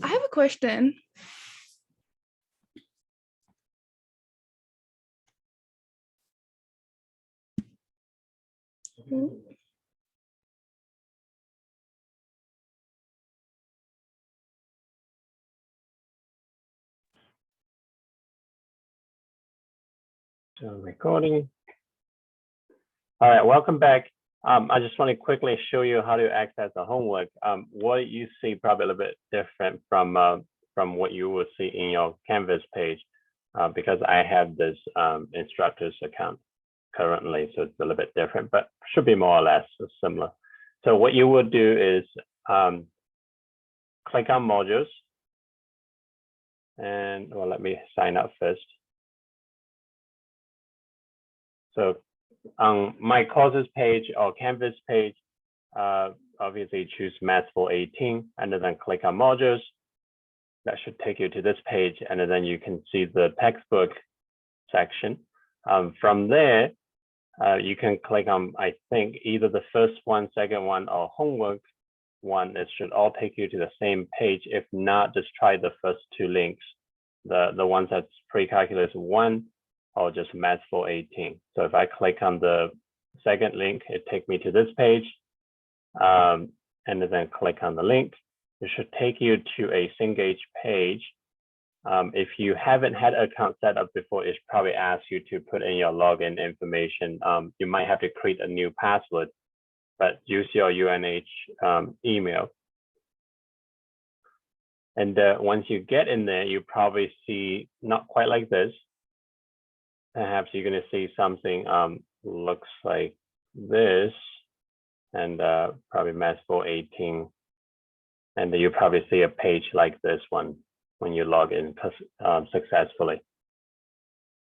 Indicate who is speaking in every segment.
Speaker 1: I have a question.
Speaker 2: So recording. All right, welcome back. I just want to quickly show you how to access the homework. What you see probably a little bit different from what you will see in your Canvas page, because I have this instructor's account currently, so it's a little bit different, but should be more or less similar. So what you would do is click on modules, and well, let me sign up first. So on my courses page or Canvas page, obviously choose Math for 18 and then click on modules. That should take you to this page, and then you can see the textbook section. From there, you can click on, I think, either the first one, second one, or homework one. It should all take you to the same page. If not, just try the first two links, the ones that's Precalculus 1 or just Math for 18. So if I click on the second link, it takes me to this page, and then click on the link. It should take you to a Cengage page. If you haven't had an account set up before, it probably asks you to put in your login information. You might have to create a new password, but use your UNH email. And once you get in there, you probably see not quite like this. Perhaps you're going to see something looks like this, and probably Math for 18. And then you probably see a page like this one when you log in successfully.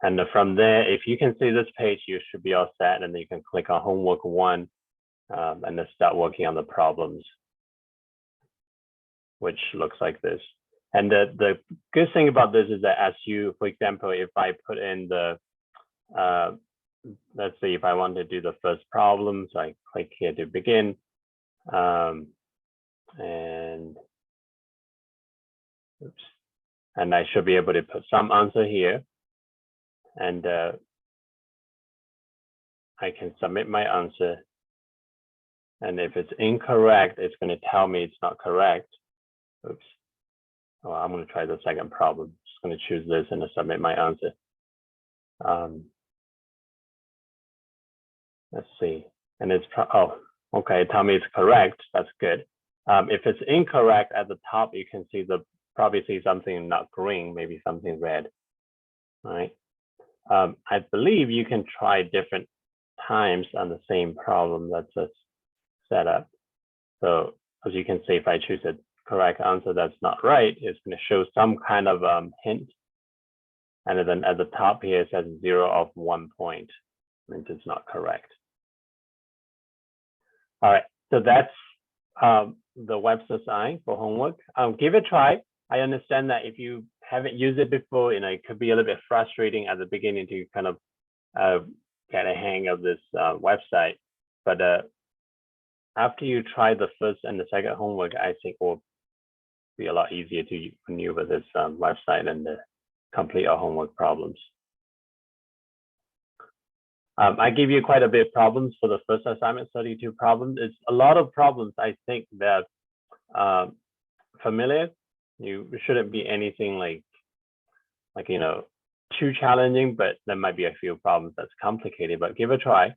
Speaker 2: And from there, if you can see this page, you should be all set, and then you can click on homework 1 and then start working on the problems, which looks like this. And the good thing about this is that as you, for example, if I put in the, let's say if I want to do the first problem, so I click here to begin, and oops, and I should be able to put some answer here, and I can submit my answer. And if it's incorrect, it's going to tell me it's not correct. Oops. Oh, I'm going to try the second problem. Just going to choose this and submit my answer. Let's see. And it's, oh, okay, tell me it's correct. That's good. If it's incorrect at the top, you can see probably see something not green, maybe something red. All right. I believe you can try different times on the same problem that's a setup. So as you can see, if I choose a correct answer that's not right, it's going to show some kind of hint. And then at the top here, it says 0 of 1 point, and it's not correct. All right, so that's the web design for homework. Give it a try. I understand that if you haven't used it before, it could be a little bit frustrating at the beginning to kind of get a hang of this website. But after you try the first and the second homework, I think it will be a lot easier to maneuver this website and complete our homework problems. I give you quite a bit of problems for the first assignment, 32 problems. It's a lot of problems, I think, that familiar. You shouldn't be anything like too challenging, but there might be a few problems that's complicated, but give it a try.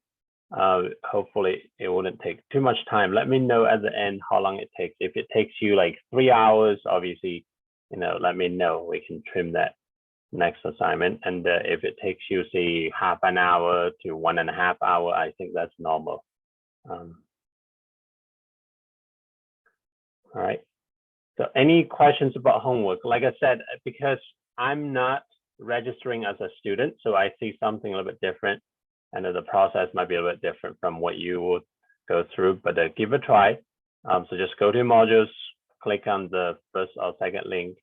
Speaker 2: Hopefully it wouldn't take too much time. Let me know at the end how long it takes. If it takes you like 3 hours, obviously, let me know. We can trim that next assignment. And if it takes you, say, half an hour to 1.5 hours, I think that's normal. All right. So any questions about homework? Like I said, because I'm not registering as a student, so I see something a little bit different, and the process might be a little bit different from what you would go through, but give it a try. So just go to modules, click on the first or second link,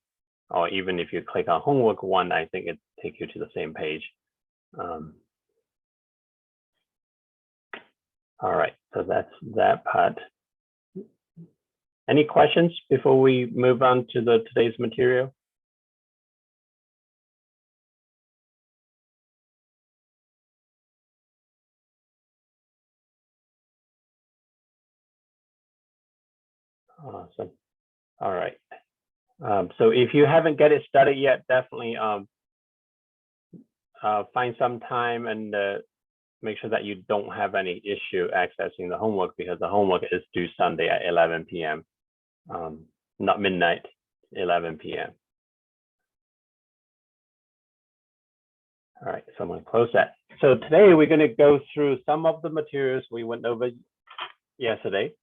Speaker 2: or even if you click on homework 1, I think it takes you to the same page. All right, so that's that part. Any questions before we move on to today's material? Awesome. All right. So if you haven't get it started yet, definitely find some time and make sure that you don't have any issue accessing the homework, because the homework is due Sunday at 11 p.m. Not midnight, 11 p.m. All right, so I'm going to close that. So today we're going to go through some of the materials we went over yesterday,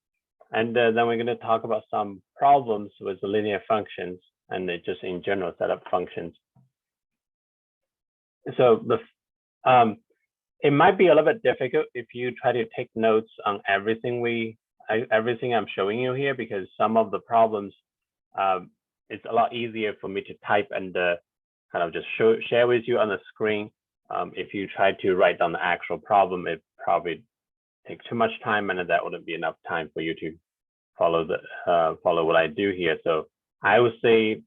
Speaker 2: and then we're going to talk about some problems with the linear functions and just in general set up functions. So it might be a little bit difficult if you try to take notes on everything I'm showing you here, because some of the problems it's a lot easier for me to type and kind of just share with you on the screen. If you try to write down the actual problem, it probably takes too much time, and that wouldn't be enough time for you to follow what I do here. So I would say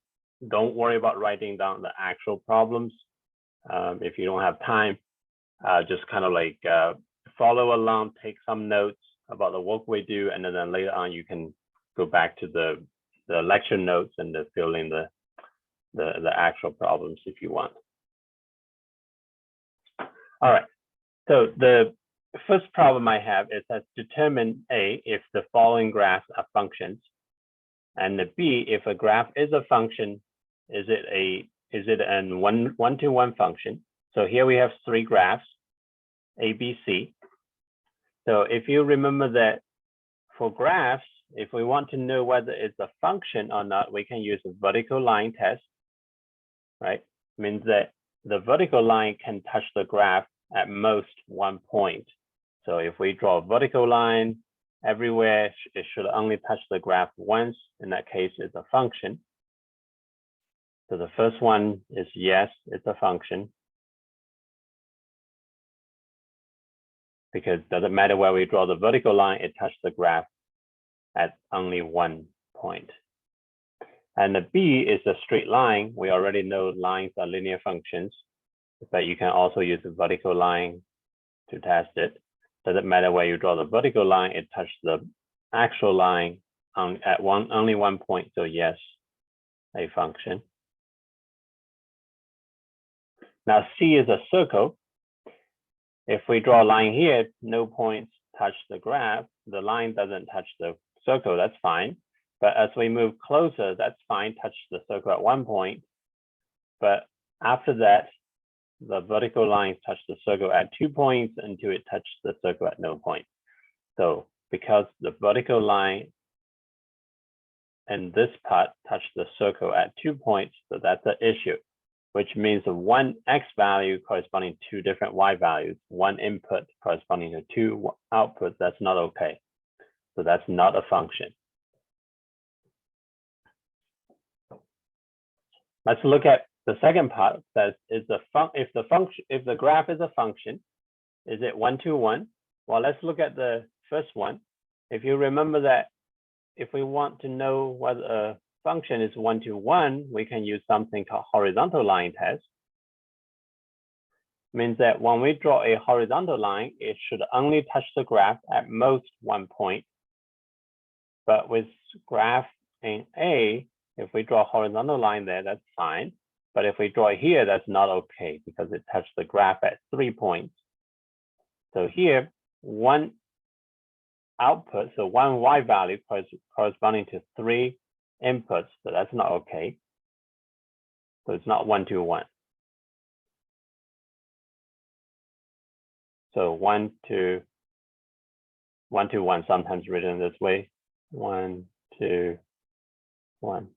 Speaker 2: don't worry about writing down the actual problems. If you don't have time, just kind of like follow along, take some notes about the work we do, and then later on you can go back to the lecture notes and fill in the actual problems if you want. All right, so the first problem I have is that determine A, if the following graphs are functions, and the B, if a graph is a function, is it an one-to-one function? So here we have three graphs, A, B, C. So if you remember that for graphs, if we want to know whether it's a function or not, we can use a vertical line test, right? Means that the vertical line can touch the graph at most one point. So if we draw a vertical line everywhere, it should only touch the graph once. In that case, it's a function. So the first one is yes, it's a function, because it doesn't matter where we draw the vertical line, it touches the graph at only one point. And the B is a straight line. We already know lines are linear functions, but you can also use a vertical line to test it. Doesn't matter where you draw the vertical line, it touches the actual line at only one point. So yes, a function. Now C is a circle. If we draw a line here, no points touch the graph. The line doesn't touch the circle, that's fine. But as we move closer, that's fine, touch the circle at one point. But after that, the vertical lines touch the circle at 2 points until it touches the circle at no point. So because the vertical line and this part touch the circle at 2 points, so that's an issue, which means one X value corresponding to two different Y values, one input corresponding to two outputs, that's not okay. So that's not a function. Let's look at the second part. Says if the graph is a function, is it one-to-one? Well, let's look at the first one. If you remember that if we want to know whether a function is one-to-one, we can use something called horizontal line test. Means that when we draw a horizontal line, it should only touch the graph at most one point. But with graph in A, if we draw a horizontal line there, that's fine. But if we draw it here, that's not okay, because it touched the graph at 3 points. So here, one output, so one Y value corresponding to 3 inputs, so that's not okay. So it's not one-to-one. So one-to-one, sometimes written this way, 1, 2, 1.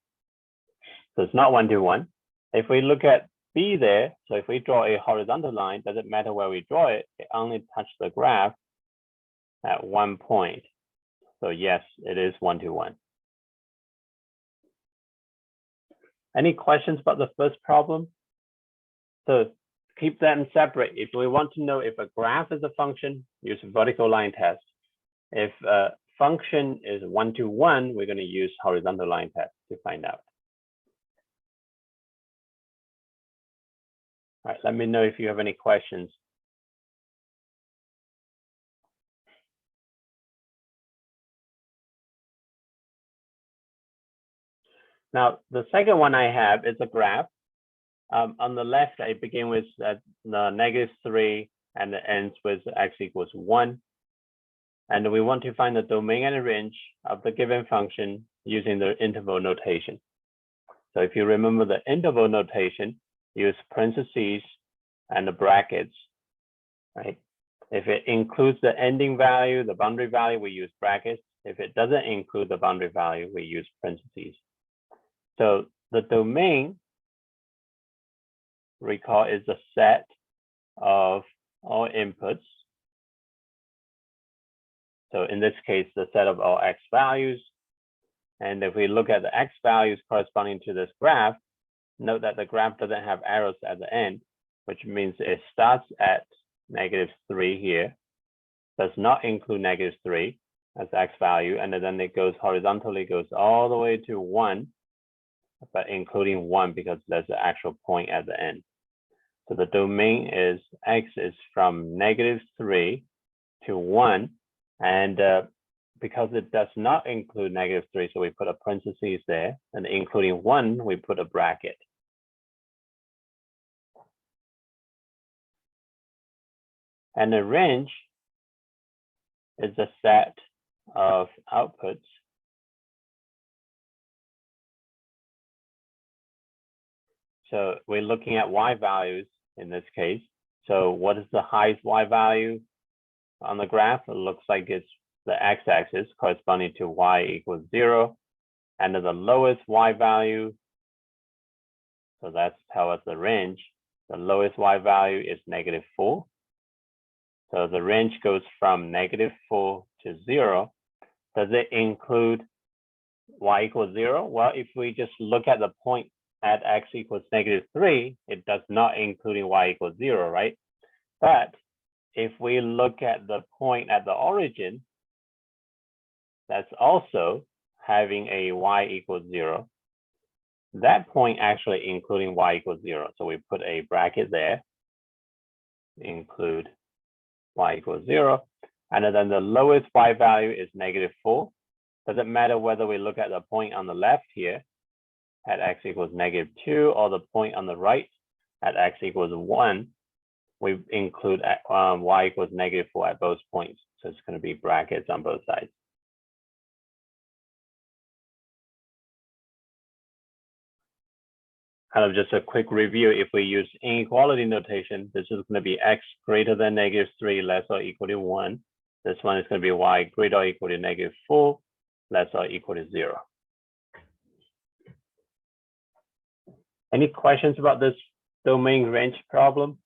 Speaker 2: So it's not one-to-one. If we look at B there, so if we draw a horizontal line, doesn't matter where we draw it, it only touches the graph at 1 point. So yes, it is one-to-one. Any questions about the first problem? So keep them separate. If we want to know if a graph is a function, use a vertical line test. If a function is 1 to 1, we're going to use horizontal line test to find out. All right, let me know if you have any questions. Now, the second one I have is a graph. On the left, I begin with the -3 and it ends with x equals 1. And we want to find the domain and the range of the given function using the interval notation. So if you remember the interval notation, use parentheses and the brackets, right? If it includes the ending value, the boundary value, we use brackets. If it doesn't include the boundary value, we use parentheses. So the domain, recall, is a set of all inputs. So in this case, the set of all x values. And if we look at the x values corresponding to this graph, note that the graph doesn't have arrows at the end, which means it starts at -3 here, does not include -3 as x value, and then it goes horizontally, goes all the way to 1, but including 1 because there's an actual point at the end. So the domain is x is from -3 to 1, and because it does not include -3, so we put a parentheses there, and including 1, we put a bracket. And the range is a set of outputs. So we're looking at y values in this case. So what is the highest y value on the graph? It looks like it's the x-axis corresponding to y equals 0. And then the lowest y value, so that's tells us the range. The lowest y value is -4. So the range goes from -4 to 0. Does it include y equals 0? Well, if we just look at the point at x equals -3, it does not include y equals 0, right? But if we look at the point at the origin, that's also having a y equals 0. That point actually including y equals 0. So we put a bracket there, include y equals 0. And then the lowest y value is -4. Doesn't matter whether we look at the point on the left here at x equals -2 or the point on the right at x equals 1. We include y equals -4 at both points. So it's going to be brackets on both sides. Kind of just a quick review. If we use inequality notation, this is going to be x greater than -3 less or equal to 1. This one is going to be y greater or equal to -4 less or equal to 0. Any questions about this domain range problem?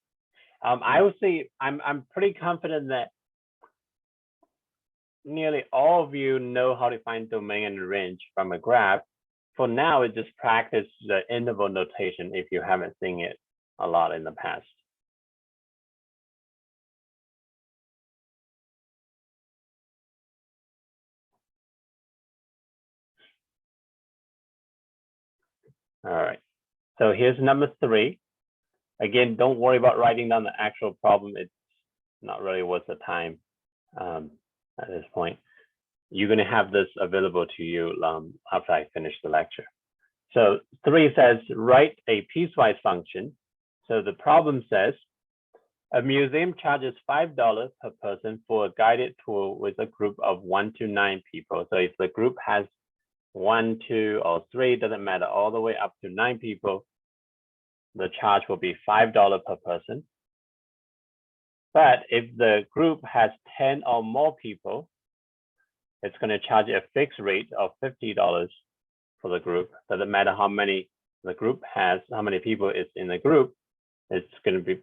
Speaker 2: I would say I'm pretty confident that nearly all of you know how to find domain and range from a graph. For now, just practice the interval notation if you haven't seen it a lot in the past. All right, so here's number 3. Again, don't worry about writing down the actual problem. It's not really worth the time at this point. You're going to have this available to you after I finish the lecture. So 3 says, write a piecewise function. So the problem says, a museum charges $5 per person for a guided tour with a group of 1 to 9 people. So if the group has 1, 2, or 3, doesn't matter, all the way up to 9 people, the charge will be $5 per person. But if the group has 10 or more people, it's going to charge a fixed rate of $50 for the group. Doesn't matter how many the group has, how many people is in the group, it's going to be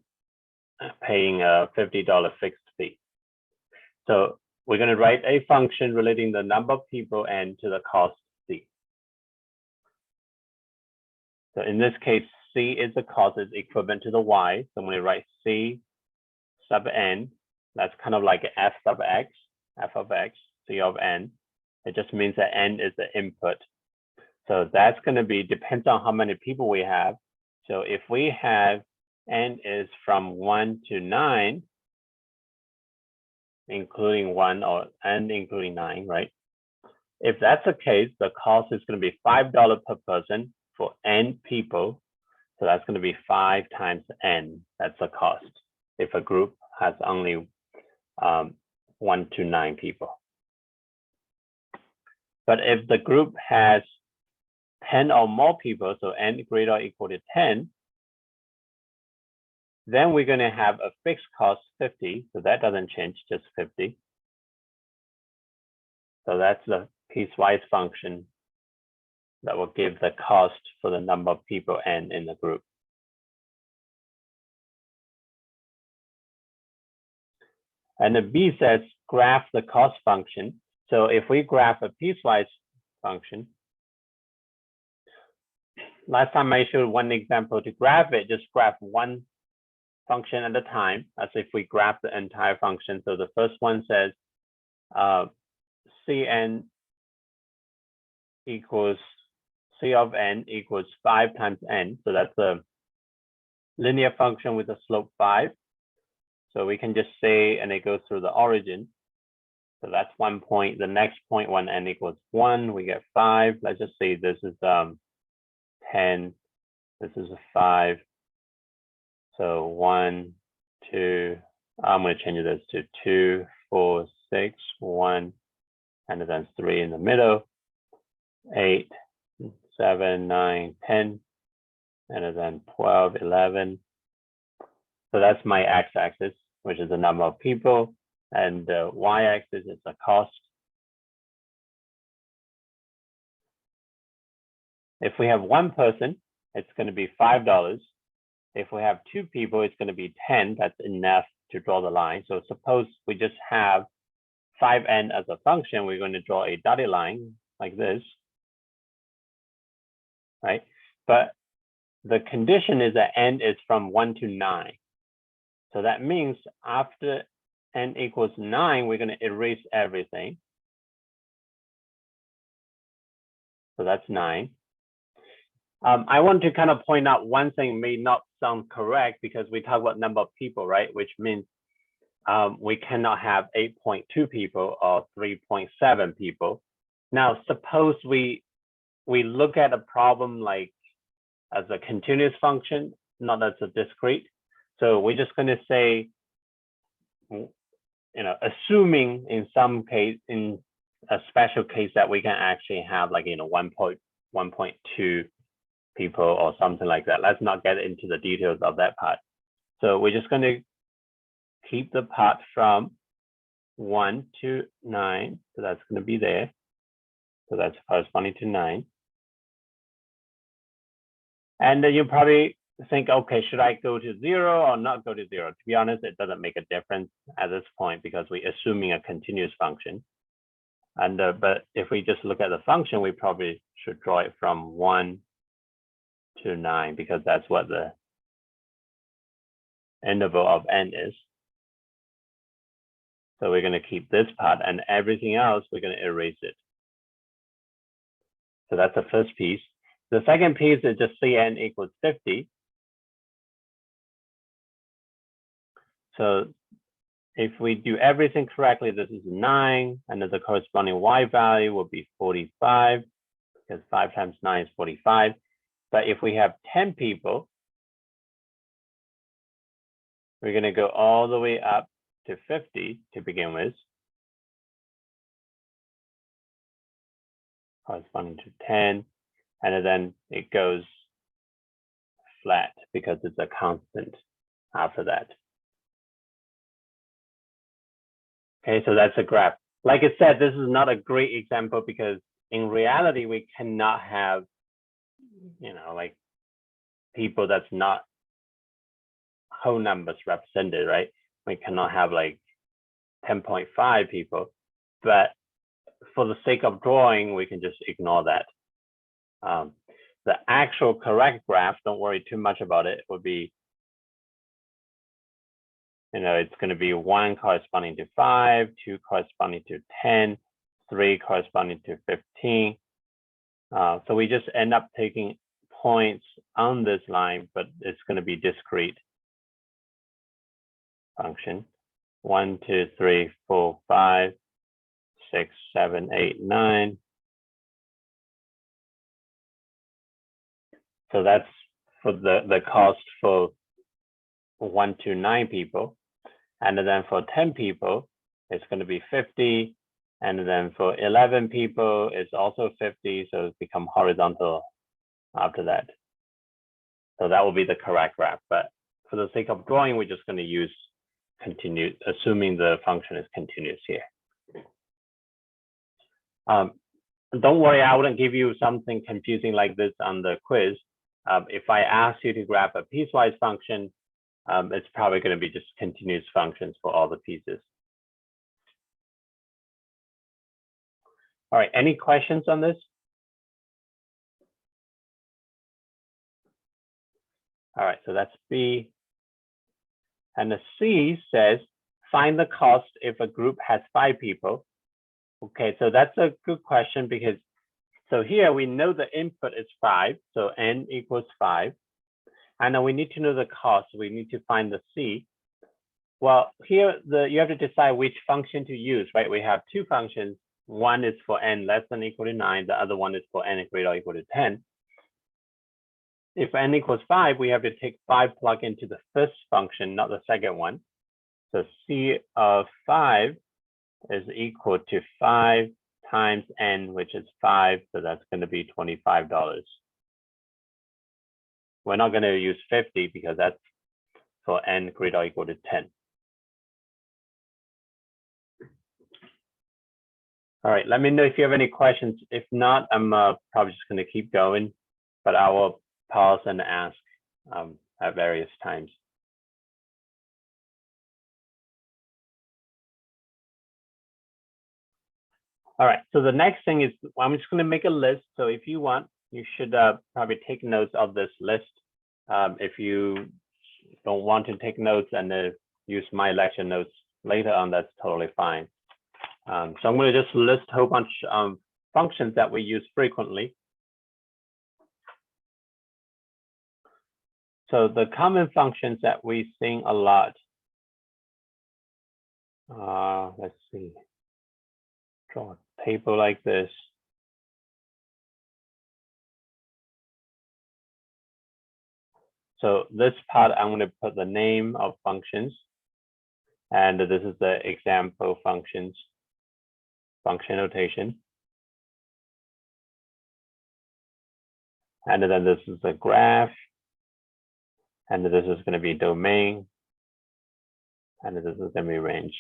Speaker 2: paying a $50 fixed fee. So we're going to write a function relating the number of people and to the cost C. So in this case, C is the cost, is equivalent to the Y. So when we write C sub n, that's kind of like f sub x, f of x. C of n. It just means that n is the input. So that's going to be, depends on how many people we have. So if we have n is from 1 to 9, including 1 or n including 9, right? If that's the case, the cost is going to be $5 per person for n people. So that's going to be 5 times n. That's the cost if a group has only 1 to 9 people. But if the group has 10 or more people, so n greater or equal to 10, then we're going to have a fixed cost 50. So that doesn't change, just 50. So that's the piecewise function that will give the cost for the number of people n in the group. And the B says graph the cost function. So if we graph a piecewise function, last time I showed one example to graph it, just graph one function at a time, as if we graph the entire function. So the first one says Cn equals C of n equals 5 times n. So that's a linear function with a slope 5. So we can just say, and it goes through the origin. So that's 1 point. The next point, when n equals 1, we get 5. Let's just say this is 10. This is a 5. So 1, 2. I'm going to change this to 2, 4, 6, 1, and then 3 in the middle. 8, 7, 9, 10, and then 12, 11. So that's my x-axis, which is the number of people, and the y-axis is the cost. If we have one person, it's going to be $5. If we have 2 people, it's going to be 10. That's enough to draw the line. So suppose we just have 5n as a function, we're going to draw a dotted line like this, right? But the condition is that n is from 1 to 9. So that means after n equals 9, we're going to erase everything. So that's 9. I want to kind of point out one thing may not sound correct because we talk about number of people, right? Which means we cannot have 8.2 people or 3.7 people. Now, suppose we look at a problem like as a continuous function, not as a discrete. So we're just going to say, assuming in some case, in a special case that we can actually have like, 1.2 people or something like that. Let's not get into the details of that part. So we're just going to keep the part from 1 to 9. So that's going to be there. So that's corresponding to 9. And then you probably think, okay, should I go to 0 or not go to 0? To be honest, it doesn't make a difference at this point because we're assuming a continuous function. And but if we just look at the function, we probably should draw it from 1 to 9 because that's what the interval of n is. So we're going to keep this part, and everything else we're going to erase it. So that's the first piece. The second piece is just Cn equals 50. So if we do everything correctly, this is 9, and then the corresponding y value will be 45, because 5 times 9 is 45. But if we have 10 people, we're going to go all the way up to 50 to begin with, corresponding to 10, and then it goes flat because it's a constant after that. Okay, so that's a graph. Like I said, this is not a great example because in reality, we cannot have, like people that's not whole numbers represented, right? We cannot have like 10.5 people, but for the sake of drawing, we can just ignore that. The actual correct graph, don't worry too much about it, would be, it's going to be 1 corresponding to 5, 2 corresponding to 10, 3 corresponding to 15. So we just end up taking points on this line, but it's going to be discrete function. 1, 2, 3, 4, 5, 6, 7, 8, 9. So that's for the cost for 1 to 9 people. And then for 10 people, it's going to be 50. And then for 11 people, it's also 50. So it's become horizontal after that. So that will be the correct graph. But for the sake of drawing, we're just going to use continuous, assuming the function is continuous here. Don't worry, I wouldn't give you something confusing like this on the quiz. If I ask you to graph a piecewise function, it's probably going to be just continuous functions for all the pieces. All right, any questions on this? All right, so that's B. And the C says, find the cost if a group has 5 people. Okay, so that's a good question because, so here we know the input is 5, so N equals 5. And then we need to know the cost, so we need to find the C. Well, here you have to decide which function to use, right? We have 2 functions. One is for N less than or equal to 9, the other one is for N greater or equal to 10. If N equals 5, we have to take 5 plug into the first function, not the second one. So C of 5 is equal to 5 times N, which is 5, so that's going to be $25. We're not going to use 50 because that's for N greater or equal to 10. All right, let me know if you have any questions. If not, I'm probably just going to keep going, but I will pause and ask at various times. All right, so the next thing is I'm just going to make a list. So if you want, you should probably take notes of this list. If you don't want to take notes and use my lecture notes later on, that's totally fine. So I'm going to just list a whole bunch of functions that we use frequently. So the common functions that we see a lot. Let's see. Draw a table like this. So this part, I'm going to put the name of functions. And this is the example functions, function notation. And then this is the graph. And this is going to be domain. And this is going to be range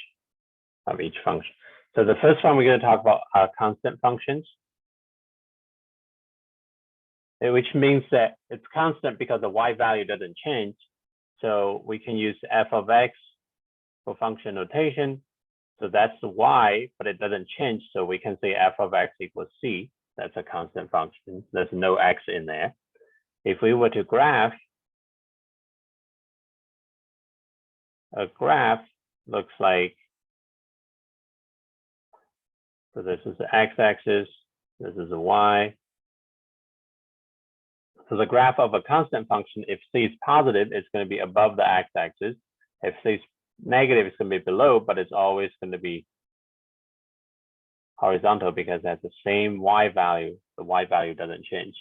Speaker 2: of each function. So the first one we're going to talk about are constant functions, which means that it's constant because the y value doesn't change. So we can use f of x for function notation. So that's the y, but it doesn't change. So we can say f of x equals c. That's a constant function. There's no x in there. If we were to graph, a graph looks like, so this is the x-axis, this is the y. So the graph of a constant function, if c is positive, it's going to be above the x-axis. If c is negative, it's going to be below, but it's always going to be horizontal because it has the same y value. The y value doesn't change.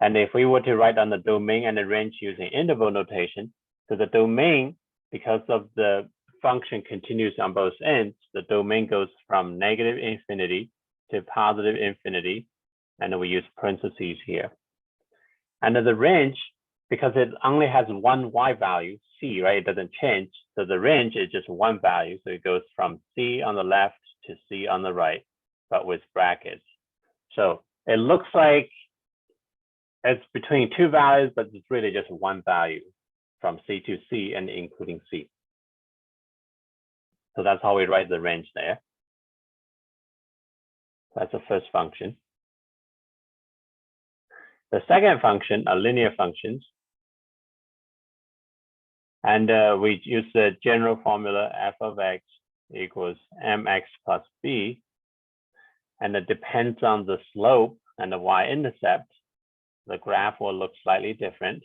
Speaker 2: And if we were to write down the domain and the range using interval notation, so the domain, because of the function continues on both ends, the domain goes from negative infinity to positive infinity, and we use parentheses here. And then the range, because it only has one y value, c, right? It doesn't change. So the range is just one value. So it goes from c on the left to c on the right, but with brackets. So it looks like it's between 2 values, but it's really just one value from c to c and including c. So that's how we write the range there. That's the first function. The second function are linear functions. And we use the general formula f of x equals mx plus b, and it depends on the slope and the y-intercept, the graph will look slightly different.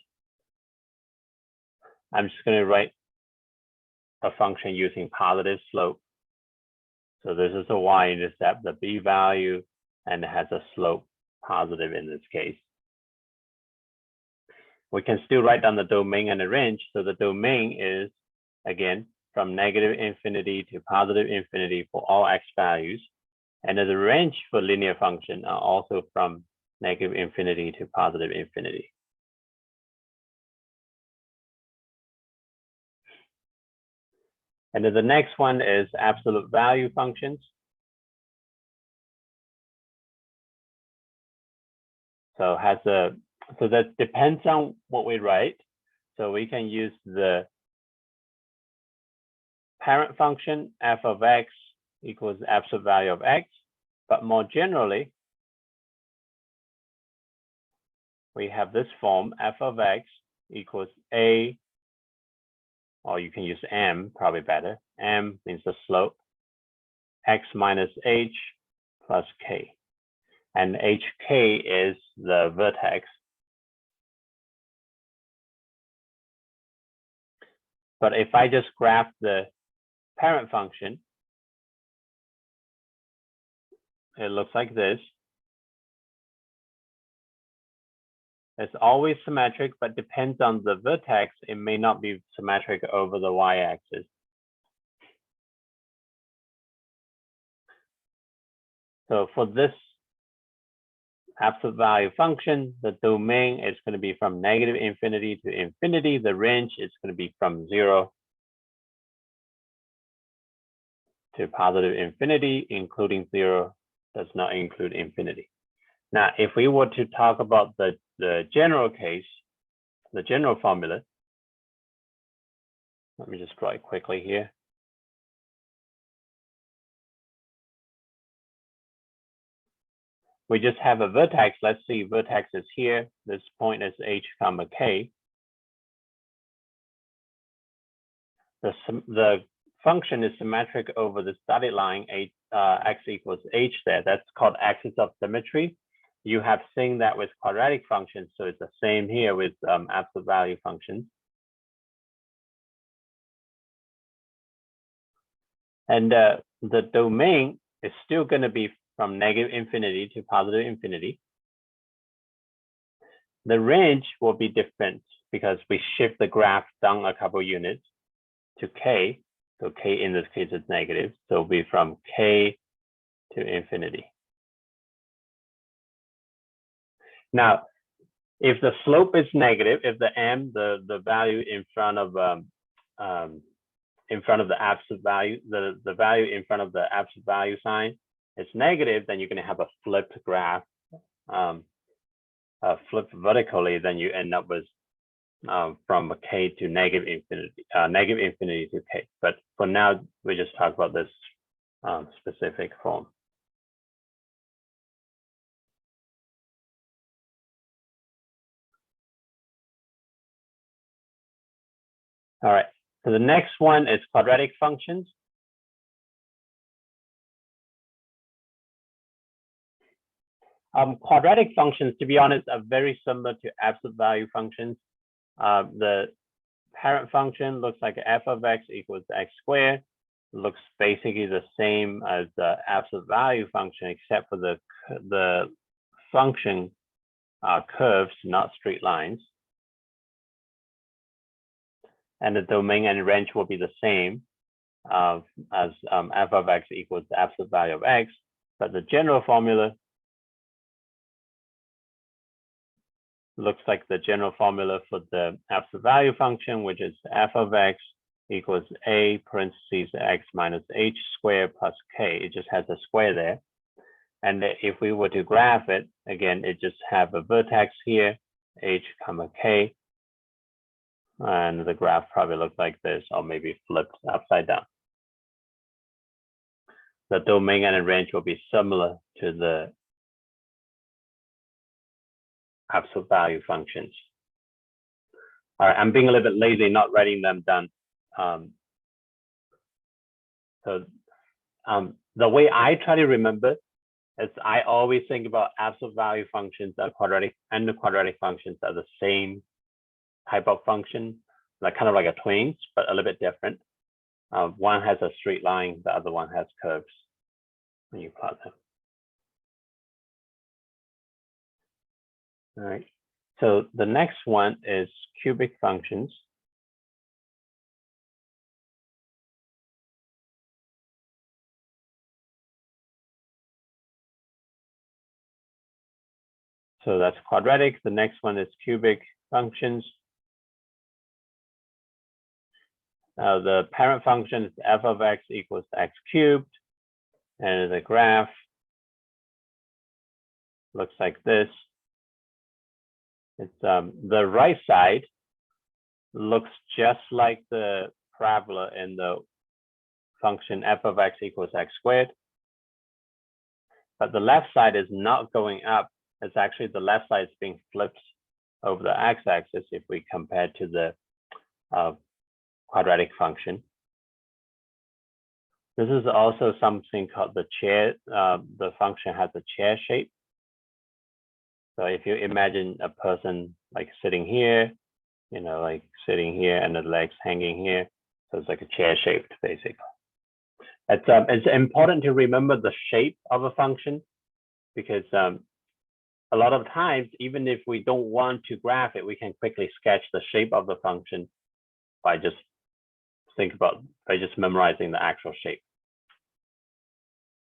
Speaker 2: I'm just going to write a function using positive slope. So this is a y-intercept, the b value, and it has a slope positive in this case. We can still write down the domain and the range. So the domain is, again, from -infinity to +infinity for all x values. And the range for linear function are also from -infinity to +infinity. And then the next one is absolute value functions. So that depends on what we write. So we can use the parent function f of x equals absolute value of x, but more generally, we have this form f of x equals a, or you can use m, probably better. M means the slope, x minus h plus k. And hk is the vertex. But if I just graph the parent function, it looks like this. It's always symmetric, but depends on the vertex. It may not be symmetric over the y-axis. So for this absolute value function, the domain is going to be from -infinity to infinity. The range is going to be from 0 to +infinity, including 0 does not include infinity. Now, if we were to talk about the general case, the general formula, let me just draw it quickly here. We just have a vertex. Let's see, vertex is here. This point is h comma k. The function is symmetric over the dotted line, x equals h there. That's called axis of symmetry. You have seen that with quadratic functions, so it's the same here with absolute value functions. And the domain is still going to be from -infinity to +infinity. The range will be different because we shift the graph down a couple units to k. So k in this case is negative. So it'll be from k to infinity. Now, if the slope is negative, if the m, the value in front of the absolute value, the value in front of the absolute value sign is negative, then you're going to have a flipped graph, flipped vertically, then you end up with from k to -infinity to k. But for now, we just talk about this specific form. All right, so the next one is quadratic functions. Quadratic functions, to be honest, are very similar to absolute value functions. The parent function looks like f of x equals x squared. Looks basically the same as the absolute value function, except for the function curves, not straight lines. And the domain and range will be the same as f of x equals the absolute value of x, but the general formula looks like the general formula for the absolute value function, which is f of x equals a parentheses x minus h squared plus k. It just has a square there. And if we were to graph it, again, it just have a vertex here, h comma k. And the graph probably looks like this, or maybe flipped upside down. The domain and the range will be similar to the absolute value functions. All right, I'm being a little bit lazy, not writing them down. So the way I try to remember is I always think about absolute value functions are quadratic, and the quadratic functions are the same type of function, like kind of like a twins, but a little bit different. One has a straight line, the other one has curves when you plot them. All right. So the next one is cubic functions. So that's quadratic. The next one is cubic functions. Now the parent function is f of x equals x cubed, and the graph looks like this. It's the right side looks just like the parabola in the function f of x equals x squared, but the left side is not going up. It's actually the left side is being flipped over the x-axis if we compare to the quadratic function. This is also something called the chair. The function has a chair shape. So if you imagine a person like sitting here, you know, like sitting here and the legs hanging here, so it's like a chair shaped basically. It's important to remember the shape of a function because a lot of times, even if we don't want to graph it, we can quickly sketch the shape of the function by just memorizing the actual shape.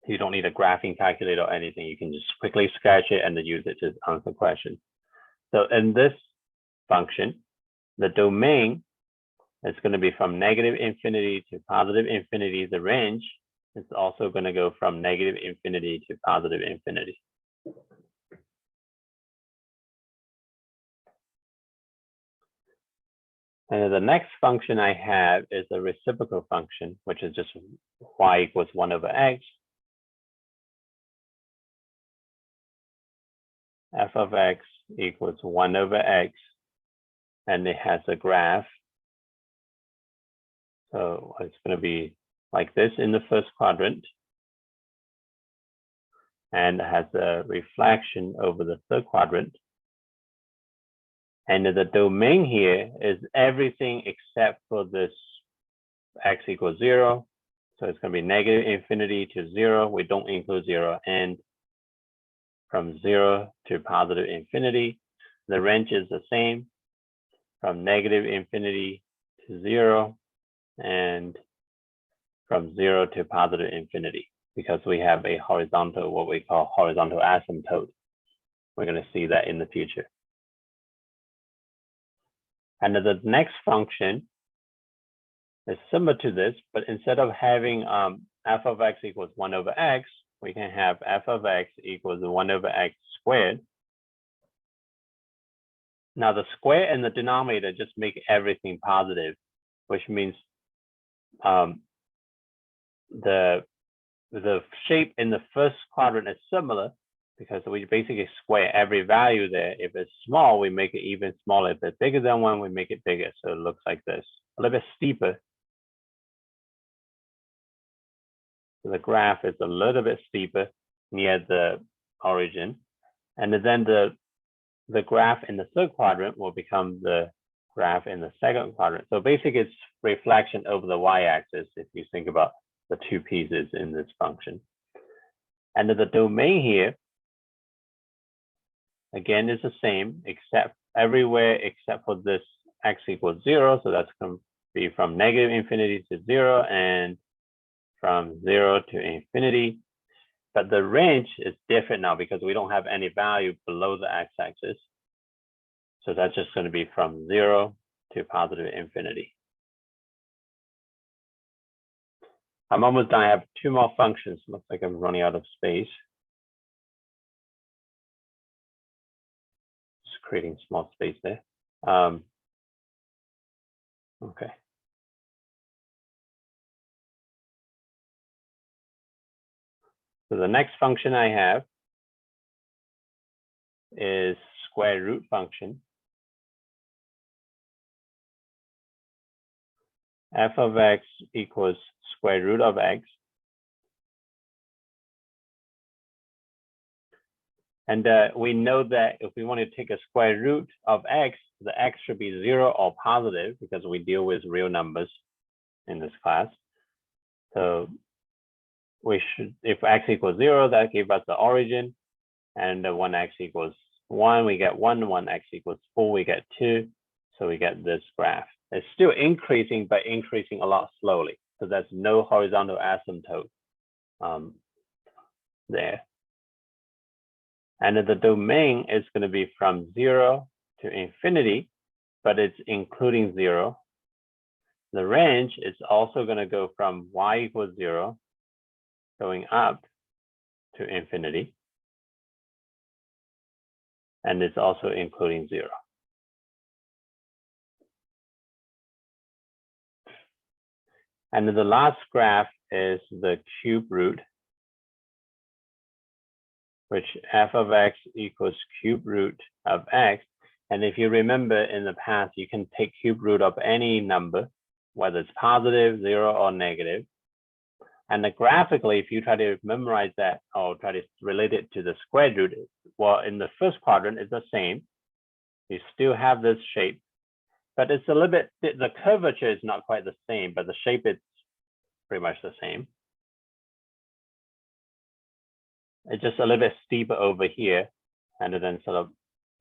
Speaker 2: You don't need a graphing calculator or anything. You can just quickly sketch it and then use it to answer questions. So in this function, the domain is going to be from negative infinity to positive infinity. The range is also going to go from negative infinity to positive infinity. And the next function I have is a reciprocal function, which is just y equals 1 over x. F of x equals 1 over x, and it has a graph. So it's going to be like this in the first quadrant, and it has a reflection over the third quadrant. And the domain here is everything except for this x equals 0. So it's going to be negative infinity to 0. We don't include 0, and from 0 to positive infinity. The range is the same, from negative infinity to 0, and from 0 to positive infinity, because we have a horizontal, what we call horizontal asymptote. We're going to see that in the future. And the next function is similar to this, but instead of having f of x equals 1 over x, we can have f of x equals 1 over x squared. Now the square and the denominator just make everything positive, which means the shape in the first quadrant is similar because we basically square every value there. If it's small, we make it even smaller. If it's bigger than 1, we make it bigger. So it looks like this, a little bit steeper. So the graph is a little bit steeper near the origin. And then the graph in the third quadrant will become the graph in the second quadrant. So basically it's reflection over the y-axis if you think about the two pieces in this function. And the domain here, again, is the same, except everywhere except for this x equals 0. So that's going to be from negative infinity to 0 and from 0 to infinity. But the range is different now because we don't have any value below the x-axis. So that's just going to be from 0 to positive infinity. I'm almost done. I have 2 more functions. Looks like I'm running out of space. Just creating small space there. Okay. So the next function I have is square root function. f of x equals square root of x. And we know that if we want to take a square root of x, the x should be 0 or positive because we deal with real numbers in this class. So we should, if x equals 0, that gives us the origin. And when x equals 1, we get 1. When x equals 4, we get 2. So we get this graph. It's still increasing, but increasing a lot slowly. So there's no horizontal asymptote there. And the domain is going to be from 0 to infinity, but it's including 0. The range is also going to go from y equals 0 going up to infinity. And it's also including 0. And the last graph is the cube root, which f of x equals cube root of x. And if you remember in the past, you can take cube root of any number, whether it's positive, 0, or negative. And graphically, if you try to memorize that or try to relate it to the square root, well, in the first quadrant, it's the same. You still have this shape, but it's a little bit, the curvature is not quite the same, but the shape is pretty much the same. It's just a little bit steeper over here, and then sort of,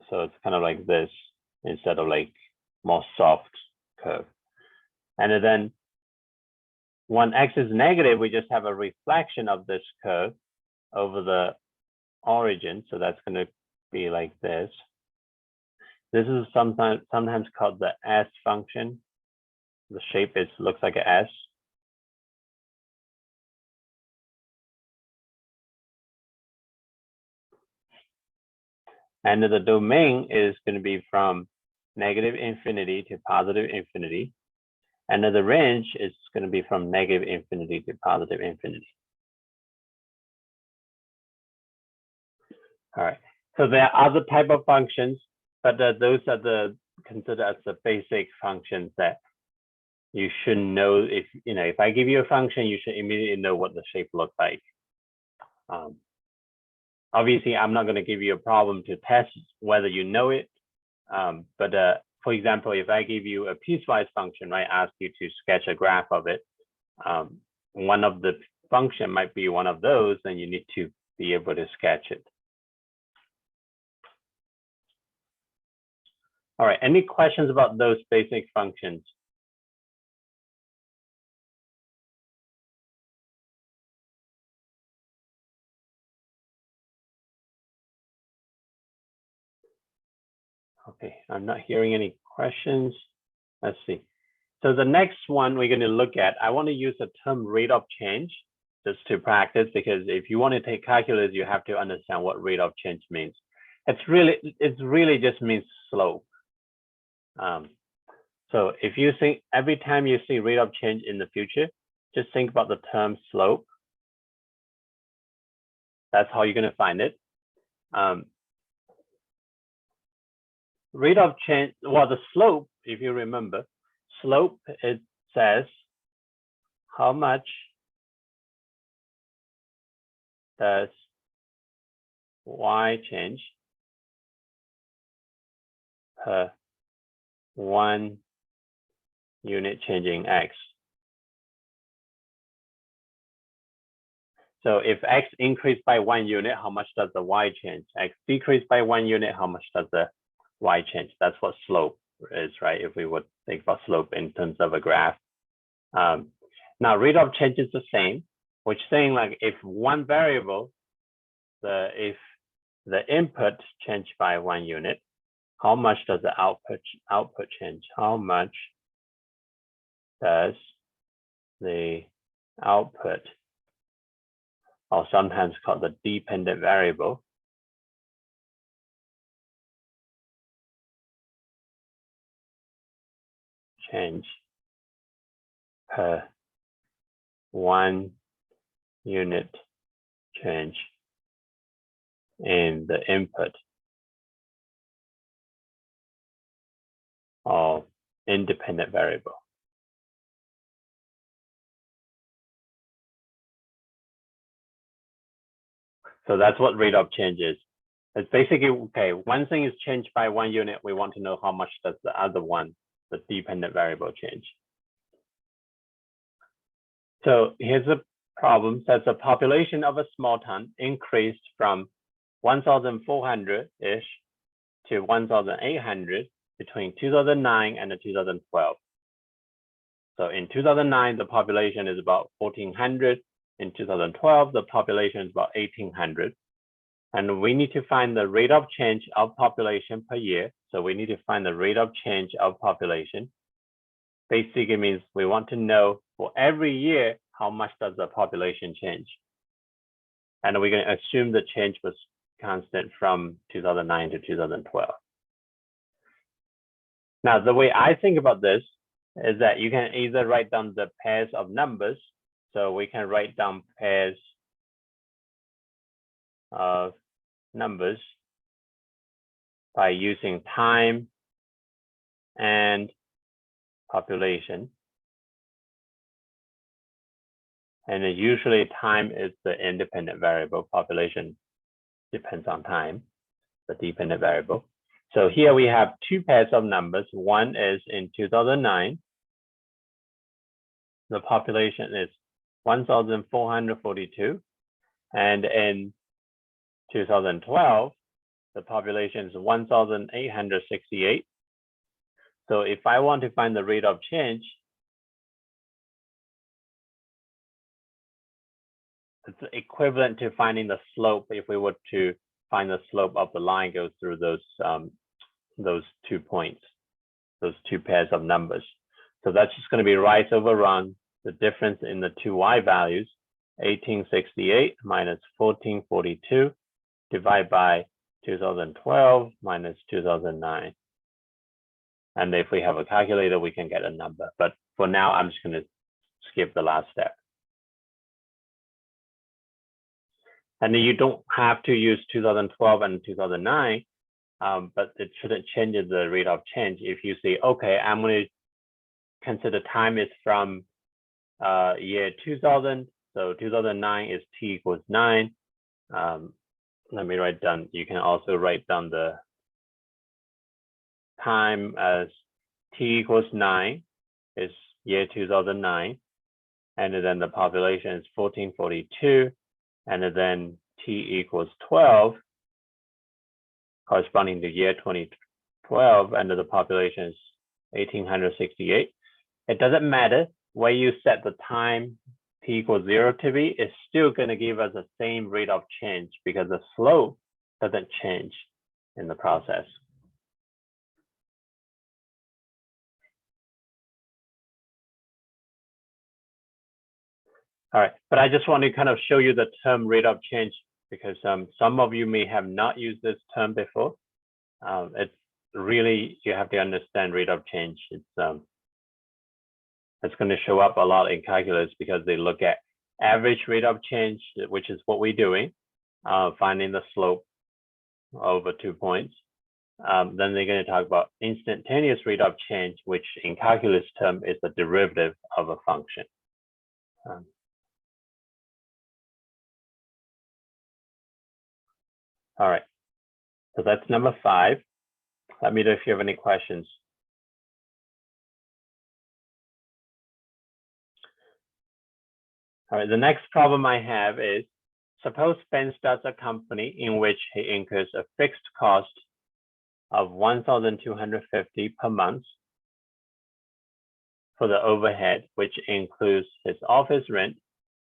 Speaker 2: so it's kind of like this instead of like more soft curve. And then when x is negative, we just have a reflection of this curve over the origin. So that's going to be like this. This is sometimes called the S function. The shape looks like an S. And the domain is going to be from negative infinity to positive infinity. And the range is going to be from negative infinity to positive infinity. All right. So there are other type of functions, but those are considered as the basic functions that you should know. If I give you a function, you should immediately know what the shape looks like. Obviously, I'm not going to give you a problem to test whether you know it. But for example, if I give you a piecewise function, right, ask you to sketch a graph of it, one of the function might be one of those, then you need to be able to sketch it. All right, any questions about those basic functions? Okay, I'm not hearing any questions. Let's see. So the next one we're going to look at, I want to use the term rate of change just to practice, because if you want to take calculus, you have to understand what rate of change means. It really just means slope. So if you think every time you see rate of change in the future, just think about the term slope. That's how you're going to find it. Rate of change, well, the slope, if you remember, slope, it says how much does y change per 1 unit changing x. So if x increased by 1 unit, how much does the y change? X decreased by 1 unit, how much does the y change? That's what slope is, right? If we would think about slope in terms of a graph. Now, rate of change is the same, which saying like if one variable, if the input changed by 1 unit, how much does the output change? How much does the output, or sometimes called the dependent variable, change per 1 unit change in the input of independent variable? So that's what rate of change is. It's basically, okay, one thing is changed by 1 unit. We want to know how much does the other one, the dependent variable, change. So here's a problem. Says the population of a small town increased from 1,400-ish to 1,800 between 2009 and 2012. So in 2009, the population is about 1,400. In 2012, the population is about 1,800. And we need to find the rate of change of population per year. So we need to find the rate of change of population. Basically means we want to know for every year, how much does the population change? And we're going to assume the change was constant from 2009 to 2012. Now, the way I think about this is that you can either write down the pairs of numbers. So we can write down pairs of numbers by using time and population. And usually time is the independent variable. Population depends on time, the dependent variable. So here we have two pairs of numbers. One is in 2009, the population is 1,442. And in 2012, the population is 1,868. So if I want to find the rate of change, it's equivalent to finding the slope if we were to find the slope of the line goes through those 2 points, those two pairs of numbers. So that's just going to be rise over run, the difference in the two y values, 1868 minus 1442 divided by 2012 minus 2009. And if we have a calculator, we can get a number. But for now, I'm just going to skip the last step. And you don't have to use 2012 and 2009, but it shouldn't change the rate of change. If you say, okay, I'm going to consider time is from year 2000. So 2009 is t equals 9. Let me write down. You can also write down the time as t equals 9 is year 2009. And then the population is 1442. And then t equals 12, corresponding to year 2012, and the population is 1,868. It doesn't matter where you set the time t equals 0 to be, it's still going to give us the same rate of change because the slope doesn't change in the process. All right, but I just want to kind of show you the term rate of change because some of you may have not used this term before. It's really, you have to understand rate of change. It's going to show up a lot in calculus because they look at average rate of change, which is what we're doing, finding the slope over 2 points. Then they're going to talk about instantaneous rate of change, which in calculus term is the derivative of a function. All right, so that's number 5. Let me know if you have any questions. All right, the next problem I have is, suppose Ben starts a company in which he incurs a fixed cost of $1,250 per month for the overhead, which includes his office rent.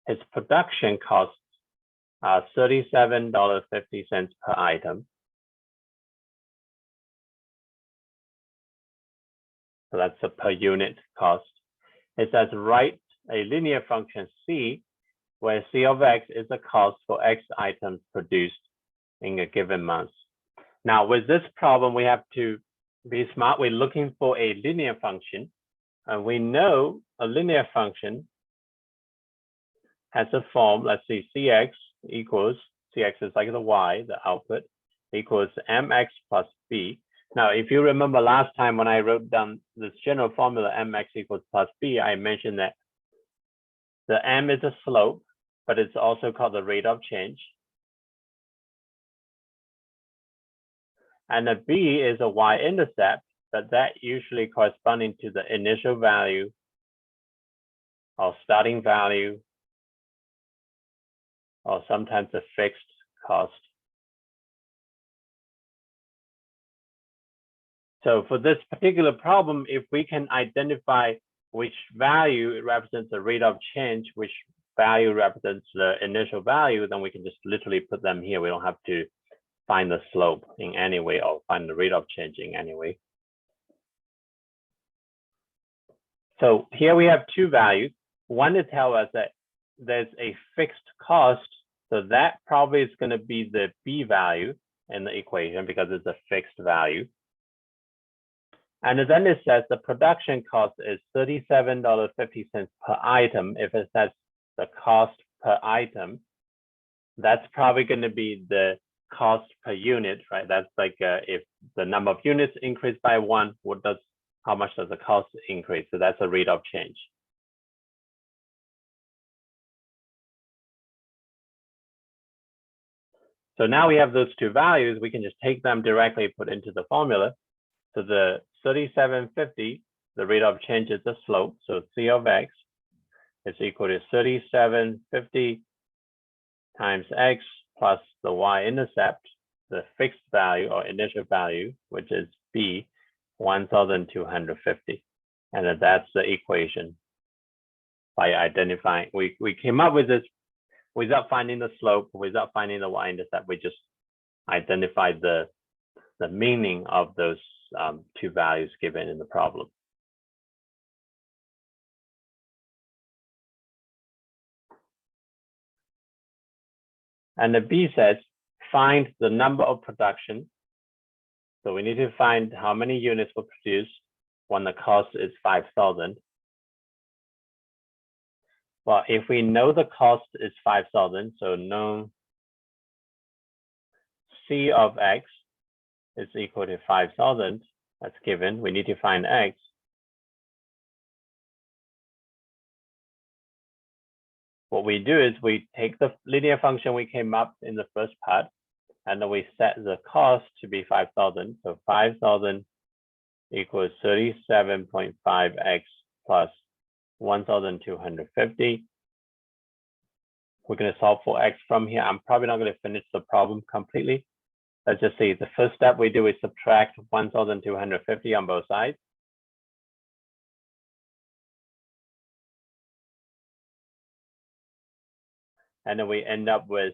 Speaker 2: His production costs are $37.50 per item. So that's a per unit cost. It says write a linear function C, where C of X is the cost for X items produced in a given month. Now, with this problem, we have to be smart. We're looking for a linear function. And we know a linear function has a form, let's see, Cx equals, Cx is like the Y, the output, equals mx plus b. Now, if you remember last time when I wrote down this general formula, mx equals plus b, I mentioned that the m is a slope, but it's also called the rate of change. And the B is a Y-intercept, but that usually corresponding to the initial value or starting value, or sometimes a fixed cost. So for this particular problem, if we can identify which value represents the rate of change, which value represents the initial value, then we can just literally put them here. We don't have to find the slope in any way or find the rate of change in any way. So here we have two values. One to tell us that there's a fixed cost. So that probably is going to be the B value in the equation because it's a fixed value. And then it says the production cost is $37.50 per item. If it says the cost per item, that's probably going to be the cost per unit, right? That's like if the number of units increase by 1, how much does the cost increase? So that's a rate of change. So now we have those two values. We can just take them directly, put into the formula. So the 3750, the rate of change is the slope. So C of X is equal to 3750 times X plus the Y-intercept, the fixed value or initial value, which is B, 1,250. And that's the equation by identifying. We came up with this without finding the slope, without finding the Y-intercept. We just identified the meaning of those two values given in the problem. And the B says, find the number of production. So we need to find how many units were produced when the cost is 5,000. Well, if we know the cost is 5,000, so known C of X is equal to 5,000, that's given. We need to find X. What we do is we take the linear function we came up in the first part, and then we set the cost to be 5,000. So 5,000 equals 37.5x plus 1,250. We're going to solve for X from here. I'm probably not going to finish the problem completely. Let's just see. The first step we do is subtract 1,250 on both sides. And then we end up with,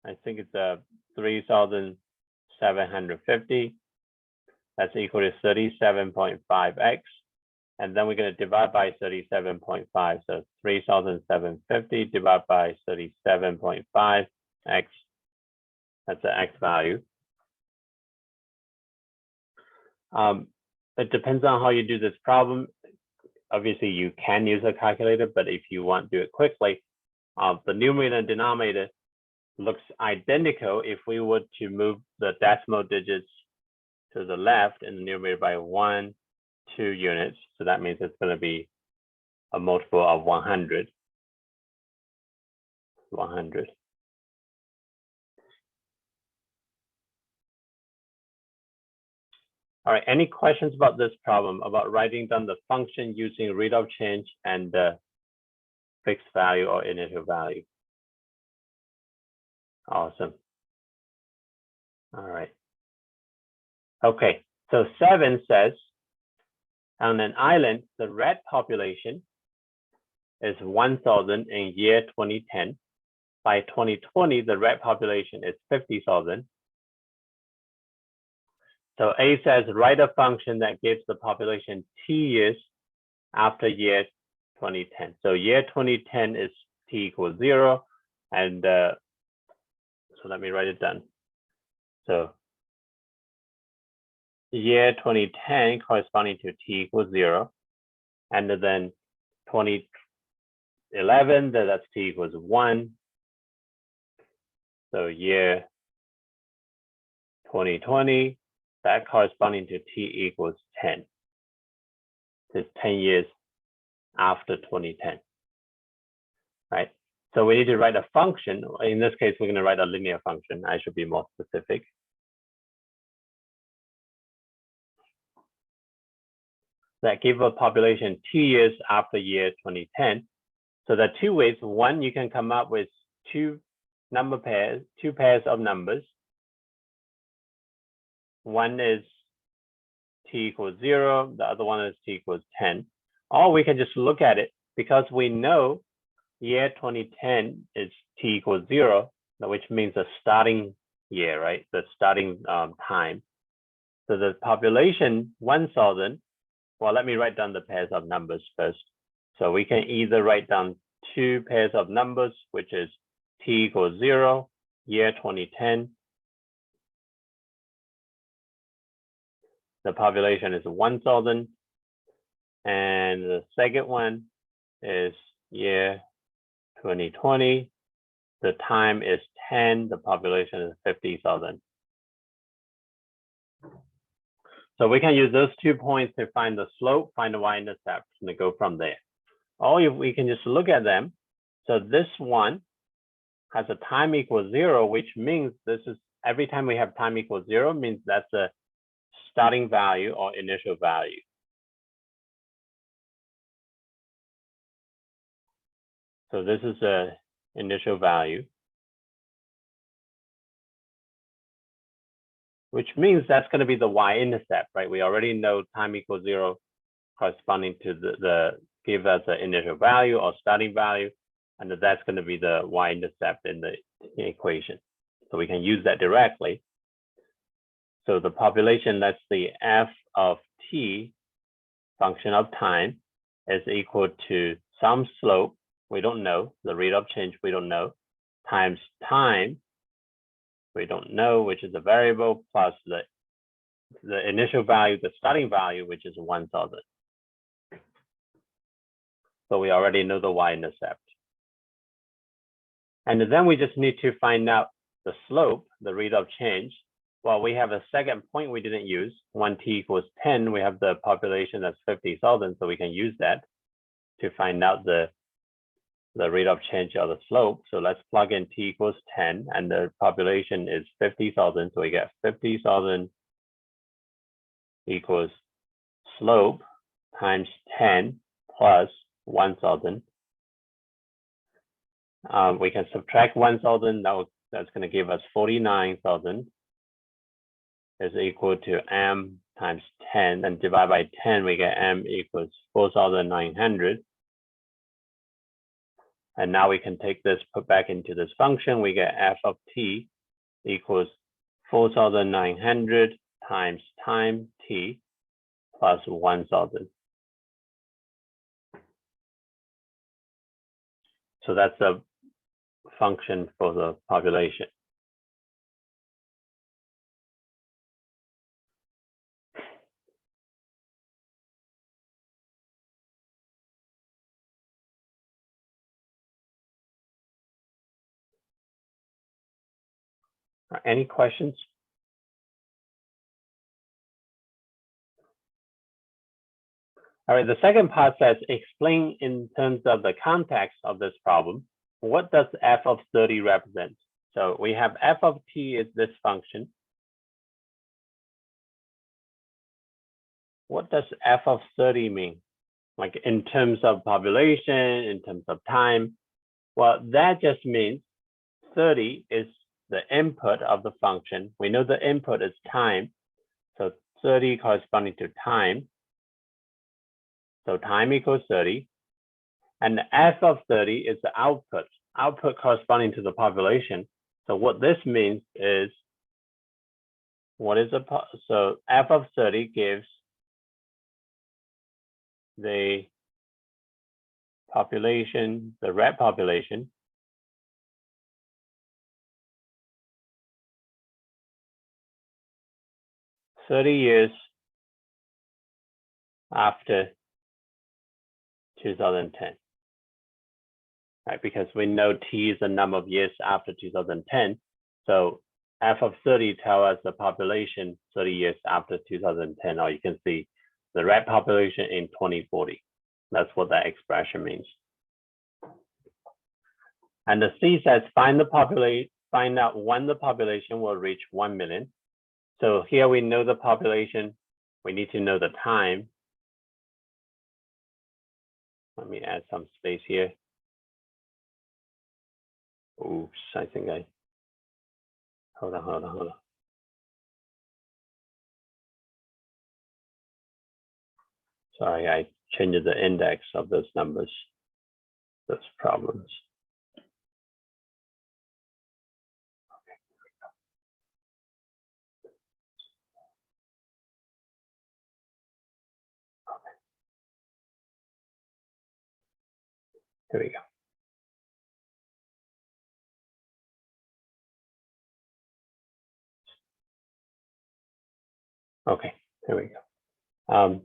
Speaker 2: I think it's 3,750. That's equal to 37.5x. And then we're going to divide by 37.5. So 3,750 divided by 37.5x. That's the X value. It depends on how you do this problem. Obviously, you can use a calculator, but if you want to do it quickly, the numerator and denominator looks identical if we were to move the decimal digits to the left in the numerator by 1, 2 units. So that means it's going to be a multiple of 100. 100. All right, any questions about this problem, about writing down the function using rate of change and the fixed value or initial value? Awesome. All right. Okay, so 7 says, on an island, the rat population is 1,000 in year 2010. By 2020, the rat population is 50,000. So A says, write a function that gives the population T years after year 2010. So year 2010 is T equals 0. And so let me write it down. So year 2010 corresponding to T equals 0. And then 2011, that's T equals 1. So year 2020, that corresponding to T equals 10. It's 10 years after 2010, right? So we need to write a function. In this case, we're going to write a linear function. I should be more specific. that give a population 2 years after year 2010. So there are two ways. One, you can come up with two pairs of numbers. One is t equals 0, the other one is t equals 10. Or we can just look at it because we know year 2010 is t equals 0, which means the starting year, right? The starting time. So the population 1000, well, let me write down the pairs of numbers first. So we can either write down two pairs of numbers, which is t equals 0, year 2010. The population is 1000. And the second one is year 2020. The time is 10. The population is 50,000. So we can use those 2 points to find the slope, find the y-intercept, and go from there. Or if we can just look at them. So this one has a time equals 0, which means this is every time we have time equals 0 means that's a starting value or initial value. So this is a initial value, which means that's going to be the y-intercept, right? We already know time equals 0 corresponding to give us an initial value or starting value, and that's going to be the y-intercept in the equation. So we can use that directly. So the population, let's see, f of t, function of time, is equal to some slope, we don't know, the rate of change we don't know, times time, we don't know, which is a variable, plus the initial value, the starting value, which is 1000. So we already know the y-intercept. And then we just need to find out the slope, the rate of change. Well, we have a second point we didn't use. When t equals 10, we have the population that's 50,000, so we can use that to find out the rate of change of the slope. So let's plug in t equals 10, and the population is 50,000. So we get 50,000 equals slope times 10 plus 1000. We can subtract 1000. That's going to give us 49,000 is equal to m times 10, and divide by 10, we get m equals 4,900. And now we can take this, put back into this function. We get f of t equals 4,900 times time t plus 1000. So that's a function for the population. Any questions? All right, the second part says, explain in terms of the context of this problem, what does f of 30 represent? So we have f of t is this function. What does f of 30 mean? Like in terms of population, in terms of time? Well, that just means 30 is the input of the function. We know the input is time. So 30 corresponding to time. So time equals 30. And the f of 30 is the output corresponding to the population. So what this means is, so f of 30 gives the population, the red population, $30 years after 2010, right? Because we know t is the number of years after 2010. So f of 30 tells us the population 30 years after 2010, or you can see the red population in 2040. That's what that expression means. And the C says find out when the population will reach 1 million. So here we know the population, we need to know the time. Let me add some space here. Oops, I think hold on. Sorry, I changed the index of those numbers, those problems. Here we go. Okay, here we go.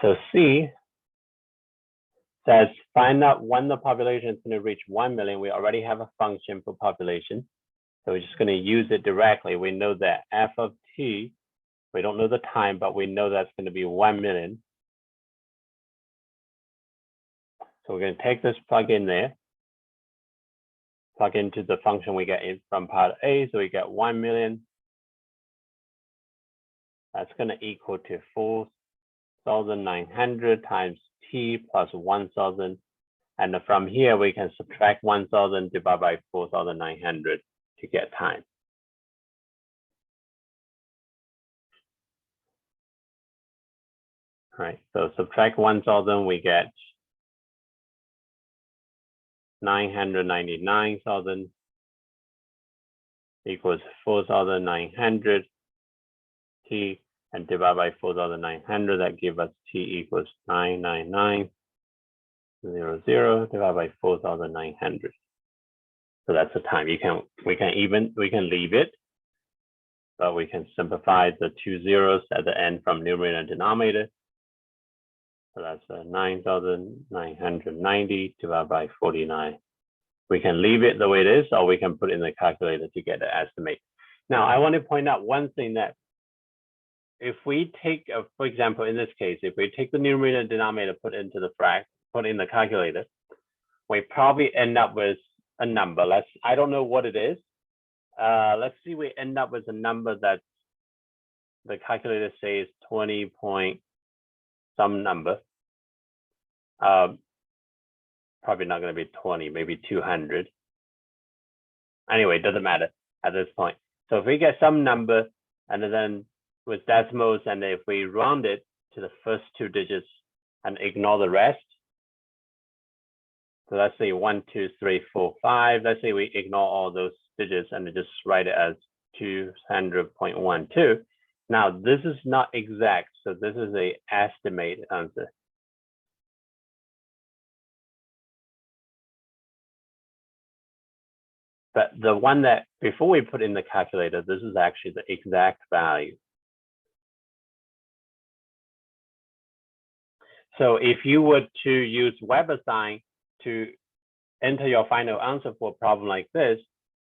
Speaker 2: So C says find out when the population is going to reach 1 million. We already have a function for population. So we're just going to use it directly. We know that f of t, we don't know the time, but we know that's going to be 1 million. So we're going to take this plug in there, plug into the function we get in from part A. So we get 1 million. That's going to equal to 4,900 times t plus 1,000. And from here, we can subtract 1,000 divided by 4,900 to get time. All right, so subtract 1,000, we get 999,000 equals 4,900 t, and divide by 4,900, that gives us t equals 99900 divided by 4,900. So that's the time. We can leave it, but we can simplify the 2 zeros at the end from numerator and denominator. So that's 9,990 divided by 49. We can leave it the way it is, or we can put it in the calculator to get the estimate. Now, I want to point out one thing, that if we take, for example, in this case, if we take the numerator and denominator, put in the calculator, we probably end up with a number. I don't know what it is. Let's see, we end up with a number that the calculator says 20 point some number. Probably not going to be 20, maybe 200. Anyway, it doesn't matter at this point. So if we get some number and then with decimals, and if we round it to the first 2 digits and ignore the rest, so let's say 1, 2, 3, 4, 5. Let's say we ignore all those digits and just write it as 200.12. Now, this is not exact, so this is an estimated answer. But the one that before we put in the calculator, this is actually the exact value. So if you were to use WebAssign to enter your final answer for a problem like this,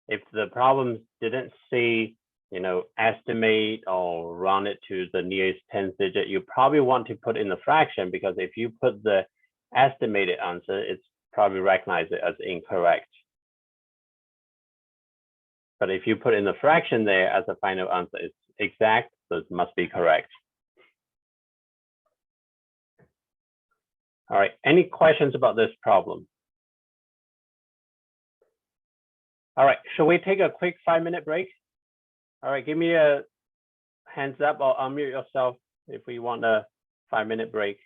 Speaker 2: if the problem didn't say, estimate or round it to the nearest 10th digit, you probably want to put in the fraction, because if you put the estimated answer, it's probably recognized it as incorrect. But if you put in the fraction there as a final answer, it's exact, so it must be correct. All right, any questions about this problem? All right, shall we take a quick 5-minute break? All right, give me a hands up or unmute yourself if we want a 5-minute break.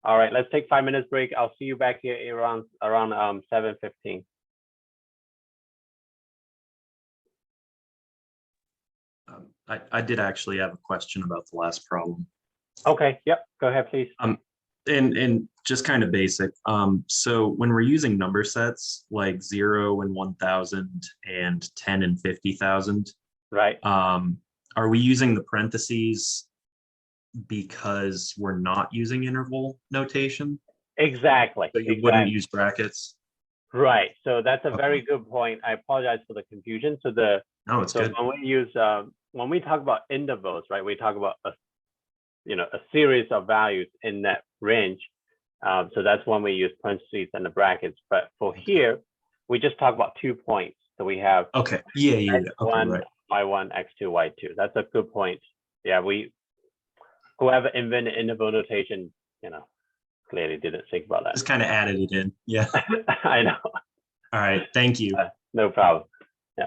Speaker 2: All right, let's take 5 minutes break. I'll see you back here around 7:15.
Speaker 1: I did actually have a question about the last problem.
Speaker 2: Okay, yep, go ahead, please.
Speaker 1: And just kind of basic. So when we're using number sets like 0 and 1,000 and 10 and 50,000,
Speaker 2: right?
Speaker 1: Are we using the parentheses because we're not using interval notation?
Speaker 2: Exactly.
Speaker 1: So you wouldn't use brackets?
Speaker 2: Right. So that's a very good point. I apologize for the confusion. So
Speaker 1: no, it's good.
Speaker 2: When we use when we talk about intervals, right? We talk about a series of values in that range. So that's when we use parentheses and the brackets. But for here, we just talk about 2 points. So we have
Speaker 1: okay, yeah.
Speaker 2: X1,
Speaker 1: okay, right.
Speaker 2: Y1, X2, Y2. That's a good point. Yeah, whoever invented interval notation, clearly didn't think about that.
Speaker 1: Just kind of added it in. Yeah.
Speaker 2: I know.
Speaker 1: All right. Thank you.
Speaker 2: No problem. Yeah.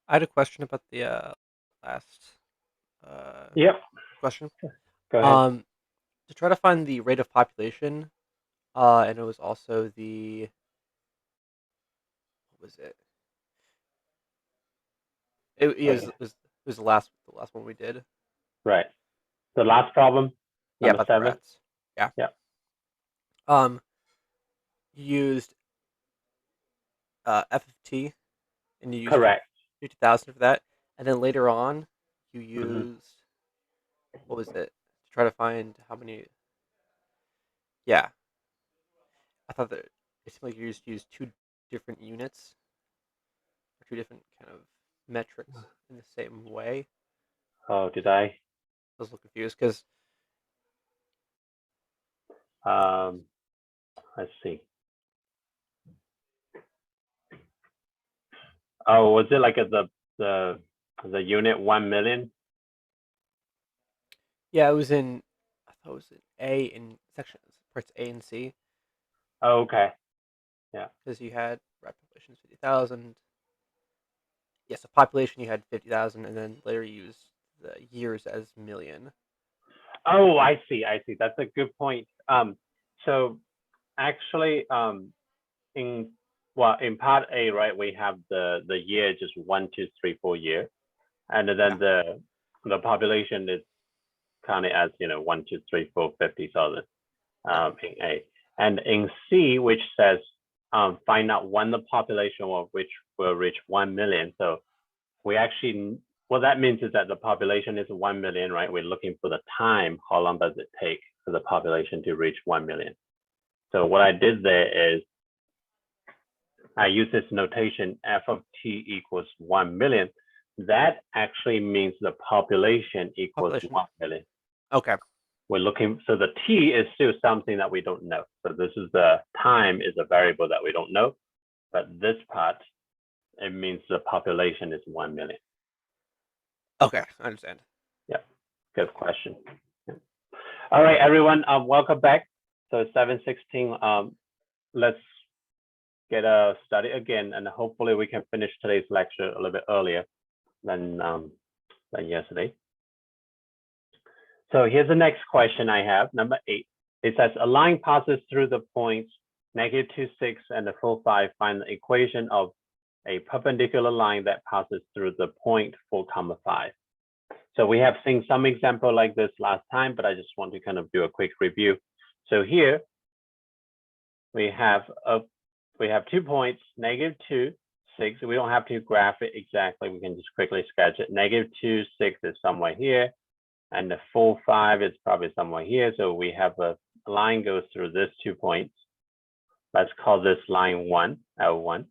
Speaker 3: I had a question about the last
Speaker 2: Yep.
Speaker 3: question.
Speaker 2: Go ahead.
Speaker 3: To try to find the rate of population, and it was also the what was it? It was the last one we did.
Speaker 2: Right. The last problem,
Speaker 3: Yeah,
Speaker 2: number
Speaker 3: about the
Speaker 2: 7.
Speaker 3: rats. Yeah.
Speaker 2: Yeah.
Speaker 3: You used f of t, and you used
Speaker 2: Correct.
Speaker 3: 50,000 for that, and then later on you
Speaker 2: Mhm.
Speaker 3: used what was it to try to find how many? Yeah, I thought that it seemed like you just used two different units or two different kind of metrics in the same way.
Speaker 2: Oh, did I?
Speaker 3: I was a little confused because
Speaker 2: Let's see. Oh, was it like the unit 1 million?
Speaker 3: yeah, it was in I thought it was in A in section parts A and C
Speaker 2: Oh, okay. Yeah.
Speaker 3: because you had rat populations 50,000. Yes, a population you had 50,000, and then later you used the years as million.
Speaker 2: Oh, I see. I see. That's a good point. So actually, in part A, right, we have the year just 1, 2, 3, 4 year. And then the population is counted as 1, 2, 3, 4, 50,000 in A. And in C, which says find out when the population of which will reach 1 million. So we actually, what that means is that the population is 1 million, right? We're looking for the time. How long does it take for the population to reach 1 million? So what I did there is I use this notation f of t equals 1 million. That actually means the population equals 1 million.
Speaker 3: Okay.
Speaker 2: We're looking, so the t is still something that we don't know. So this is the time is a variable that we don't know, but this part, it means the population is 1 million.
Speaker 3: Okay, I understand.
Speaker 2: Yeah, good question. Yeah. All right, everyone, welcome back. So 7:16, let's get started again, and hopefully we can finish today's lecture a little bit earlier than yesterday. So here's the next question I have, number 8. It says a line passes through the points -2, 6, and the 4, 5. Find the equation of a perpendicular line that passes through the point 4, 5. So we have seen some example like this last time, but I just want to kind of do a quick review. So here we have 2 points, -2, 6. We don't have to graph it exactly. We can just quickly sketch it. -2, 6 is somewhere here, and the 4, 5 is probably somewhere here. So we have a line goes through these 2 points. Let's call this line 1, L1.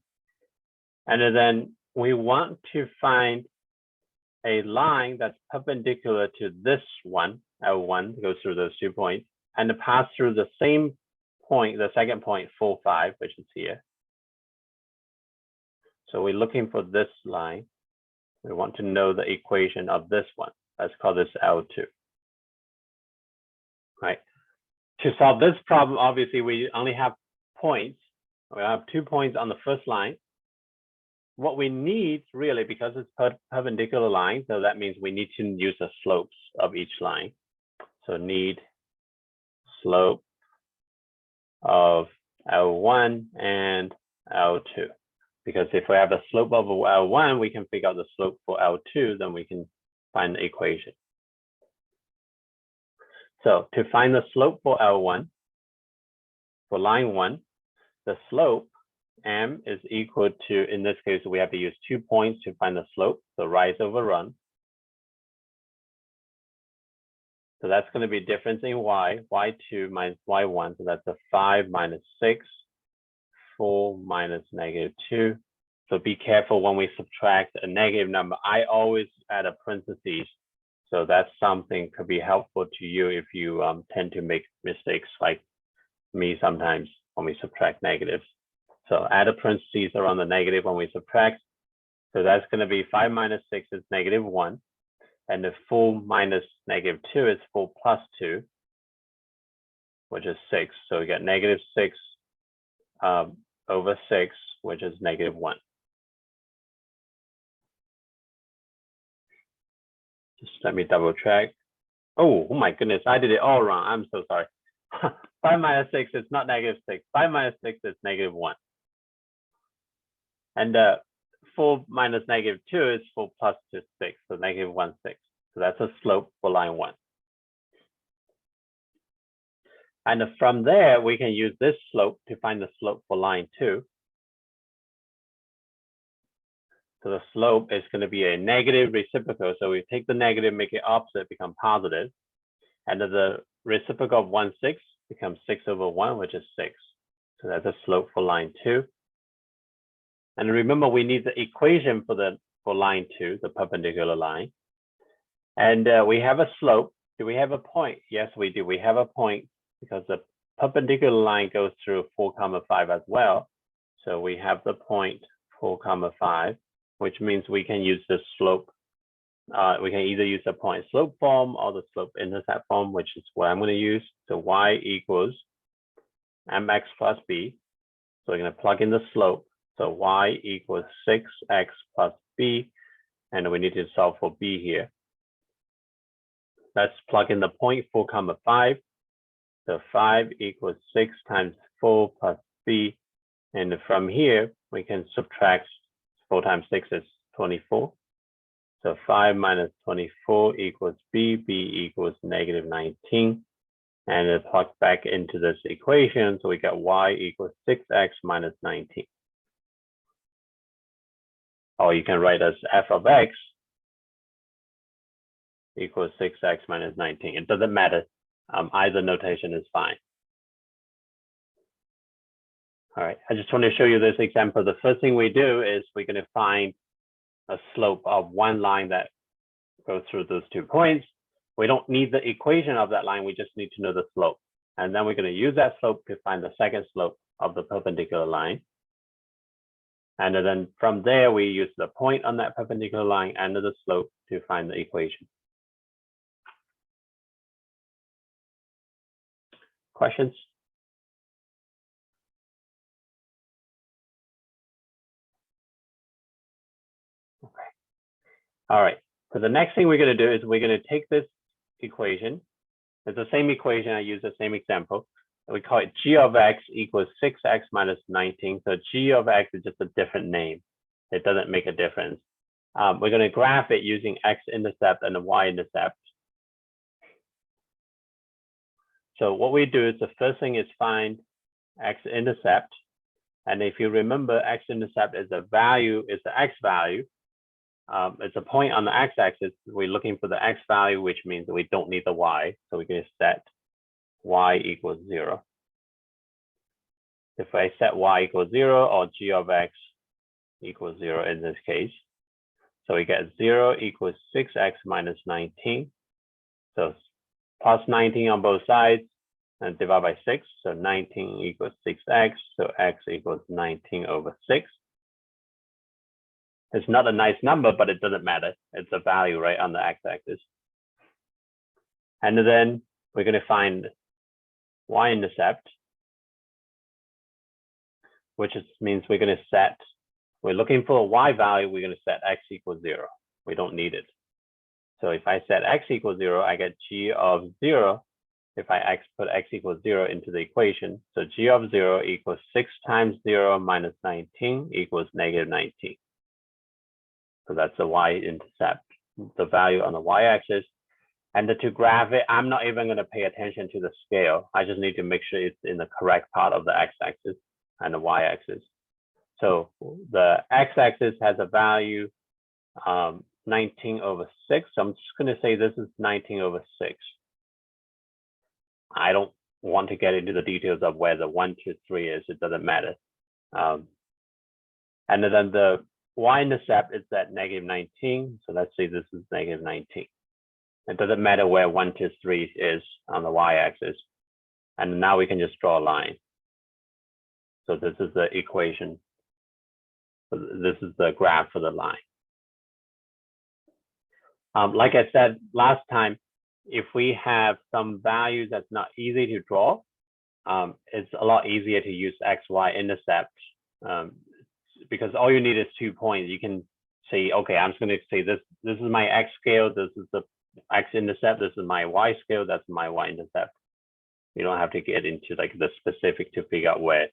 Speaker 2: And then we want to find a line that's perpendicular to this one, L1, goes through those 2 points, and pass through the same point, the second point, 4, 5, which is here. So we're looking for this line. We want to know the equation of this one. Let's call this L2. Right. To solve this problem, obviously, we only have points. We have 2 points on the first line. What we need really, because it's perpendicular line, so that means we need to use the slopes of each line. So need slope of L1 and L2. Because if we have a slope of L1, we can figure out the slope for L2, then we can find the equation. So to find the slope for L1, for line 1, the slope M is equal to, in this case, we have to use 2 points to find the slope, so rise over run. So that's going to be difference in y, y2 minus y1, so that's a 5 minus 6, 4 minus -2. So be careful when we subtract a negative number. I always add a parentheses. So that's something could be helpful to you if you tend to make mistakes like me sometimes when we subtract negatives. So add a parentheses around the negative when we subtract. So that's going to be 5 minus 6 is -1. And the 4 minus -2 is 4 plus 2, which is 6. So we get -6 over 6, which is -1. Just let me double check. Oh my goodness, I did it all wrong. I'm so sorry. 5 minus 6 is not -6. 5 minus 6 is -1. And 4 minus -2 is 4 plus 2, 6. So -1, 6. So that's a slope for line 1. And from there, we can use this slope to find the slope for line 2. So the slope is going to be a negative reciprocal. So we take the negative, make it opposite, become positive. And the reciprocal of 1/6 becomes 6 over 1, which is 6. So that's a slope for line 2. And remember, we need the equation for line 2, the perpendicular line. And we have a slope. Do we have a point? Yes, we do. We have a point because the perpendicular line goes through 4, 5 as well. So we have the point 4, 5, which means we can use the slope. We can either use the point slope form or the slope-intercept form, which is what I'm going to use. So y equals mx plus b. So we're going to plug in the slope. So y equals 6x plus b, and we need to solve for b here. Let's plug in the point 4, 5. So 5 equals 6 times 4 plus b, and from here we can subtract 4 times 6 is 24. So 5 minus 24 equals b, b equals negative 19. And it plugs back into this equation. So we got y equals 6x minus 19. Or you can write as f of x equals 6x minus 19. It doesn't matter. Either notation is fine. All right, I just want to show you this example. The first thing we do is we're going to find a slope of one line that goes through those 2 points. We don't need the equation of that line. We just need to know the slope. And then we're going to use that slope to find the second slope of the perpendicular line. And then from there, we use the point on that perpendicular line and the slope to find the equation. Questions? Okay. All right. So the next thing we're going to do is we're going to take this equation. It's the same equation. I use the same example. We call it g of x equals 6x minus 19. So g of x is just a different name. It doesn't make a difference. We're going to graph it using x-intercept and the y-intercept. So what we do is the first thing is find x-intercept. And if you remember, x-intercept is a value, it's the x value. It's a point on the x-axis. We're looking for the x value, which means that we don't need the y. So we're going to set y equals 0. If I set y equals 0 or g of x equals 0 in this case, so we get 0 equals 6x minus 19. So plus 19 on both sides and divide by 6. So 19 equals 6x. So x equals 19 over 6. It's not a nice number, but it doesn't matter. It's a value right on the x-axis. And then we're going to find y-intercept, which means we're going to set, we're looking for a y value, we're going to set x equals 0. We don't need it. So if I set x equals 0, I get g of 0. If I put x equals 0 into the equation, so g of 0 equals 6 times 0 minus 19 equals negative 19. So that's the y-intercept, the value on the y-axis. And to graph it, I'm not even going to pay attention to the scale. I just need to make sure it's in the correct part of the x-axis and the y-axis. So the x-axis has a value 19 over 6. So I'm just going to say this is 19 over 6. I don't want to get into the details of where the 1, 2, 3 is. It doesn't matter. And then the y-intercept is at negative 19. So let's say this is negative 19. It doesn't matter where 1, 2, 3 is on the y-axis. And now we can just draw a line. So this is the equation. This is the graph for the line. Like I said last time, if we have some values that's not easy to draw, it's a lot easier to use x, y intercept because all you need is 2 points. You can say, okay, I'm just going to say this is my x scale, this is the x-intercept, this is my y scale, that's my y-intercept. You don't have to get into like the specific to figure out where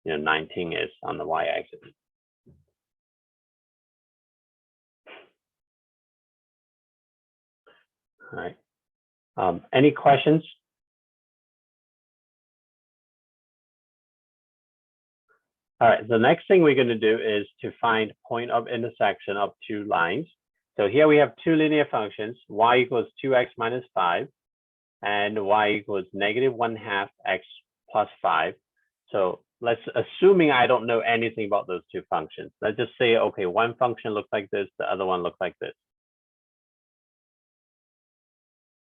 Speaker 2: 19 is on the y-axis. All right. Any questions? All right, the next thing we're going to do is to find point of intersection of 2 lines. So here we have 2 linear functions, y equals 2x minus 5 and y equals negative 1/2 x plus 5. So let's assuming I don't know anything about those 2 functions. Let's just say, okay, one function looks like this, the other one looks like this.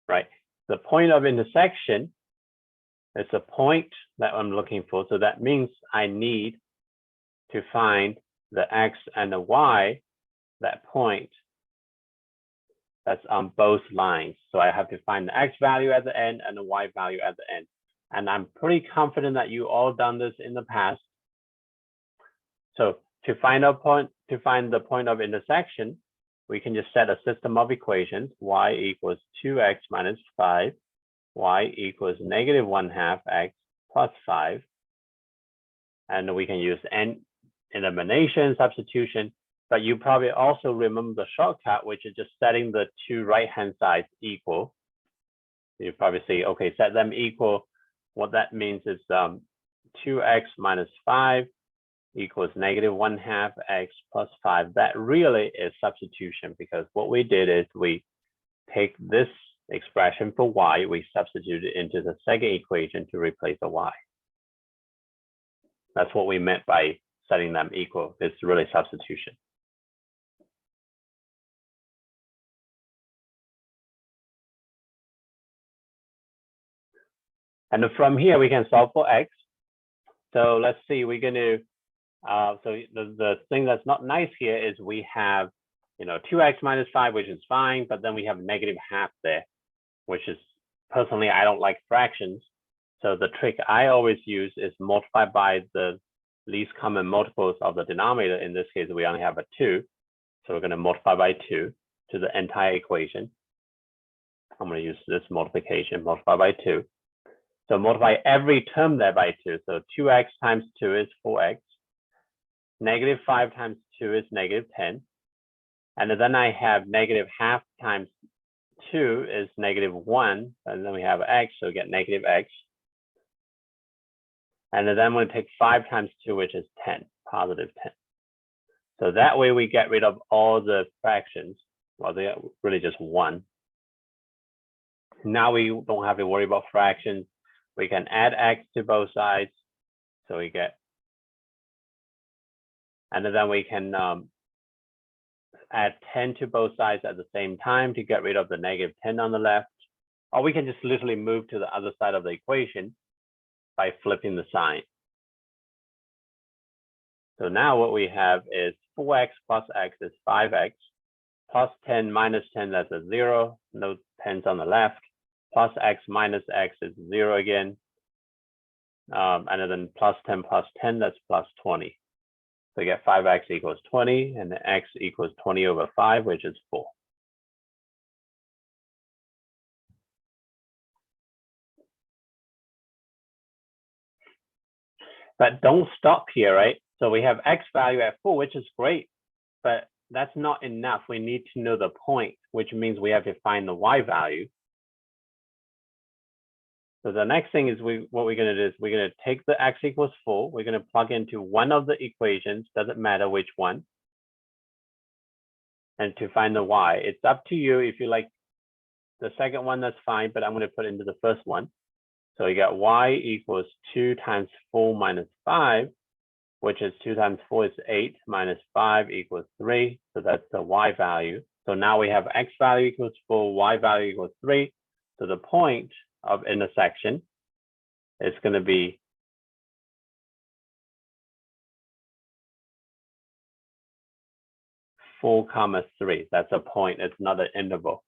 Speaker 2: Right, the point of intersection is a point that I'm looking for. So that means I need to find the x and the y, that point that's on both lines. So I have to find the x value at the end and the y value at the end. And I'm pretty confident that you all done this in the past. So to find the point of intersection, we can just set a system of equations. Y equals 2x minus 5, y equals negative 1/2 x plus 5. And we can use elimination, substitution. But you probably also remember the shortcut, which is just setting the two right-hand sides equal. You probably see, okay, set them equal. What that means is 2x minus 5 equals -1/2 x plus 5. That really is substitution, because what we did is we take this expression for y, we substitute it into the second equation to replace the y. That's what we meant by setting them equal. It's really substitution. And from here, we can solve for x. So let's see, we're going to, so the thing that's not nice here is we have, 2x minus 5, which is fine, but then we have -1/2 there, which is, personally, I don't like fractions. So the trick I always use is multiply by the least common multiples of the denominator. In this case, we only have a 2. So we're going to multiply by 2 to the entire equation. I'm going to use this multiplication, multiply by 2. So multiply every term there by 2. So 2x times 2 is 4x. -5 times 2 is -10. And then I have -1/2 times 2 is -1. And then we have x, so we get -x. And then I'm going to take 5 times 2, which is 10, +10. So that way we get rid of all the fractions. Well, they're really just 1. Now we don't have to worry about fractions. We can add x to both sides. So we get, and then we can add 10 to both sides at the same time to get rid of the -10 on the left. Or we can just literally move to the other side of the equation by flipping the sign. So now what we have is 4x plus x is 5x, plus 10 minus 10, that's a 0, no 10s on the left, plus x minus x is 0 again, and then plus 10, that's plus 20. So you get 5x equals 20, and the x equals 20 over 5, which is 4. But don't stop here, right? So we have x value at 4, which is great, but that's not enough. We need to know the point, which means we have to find the y value. So the next thing is what we're going to do is we're going to take the x equals 4. We're going to plug into one of the equations, doesn't matter which one. And to find the y, it's up to you. If you like the second one, that's fine, but I'm going to put into the first one. So you got y equals 2 times 4 minus 5, which is 2 times 4 is 8 minus 5 equals 3. So that's the y value. So now we have x value equals 4, y value equals 3. So the point of intersection is going to be 4, 3. That's a point. It's not an interval.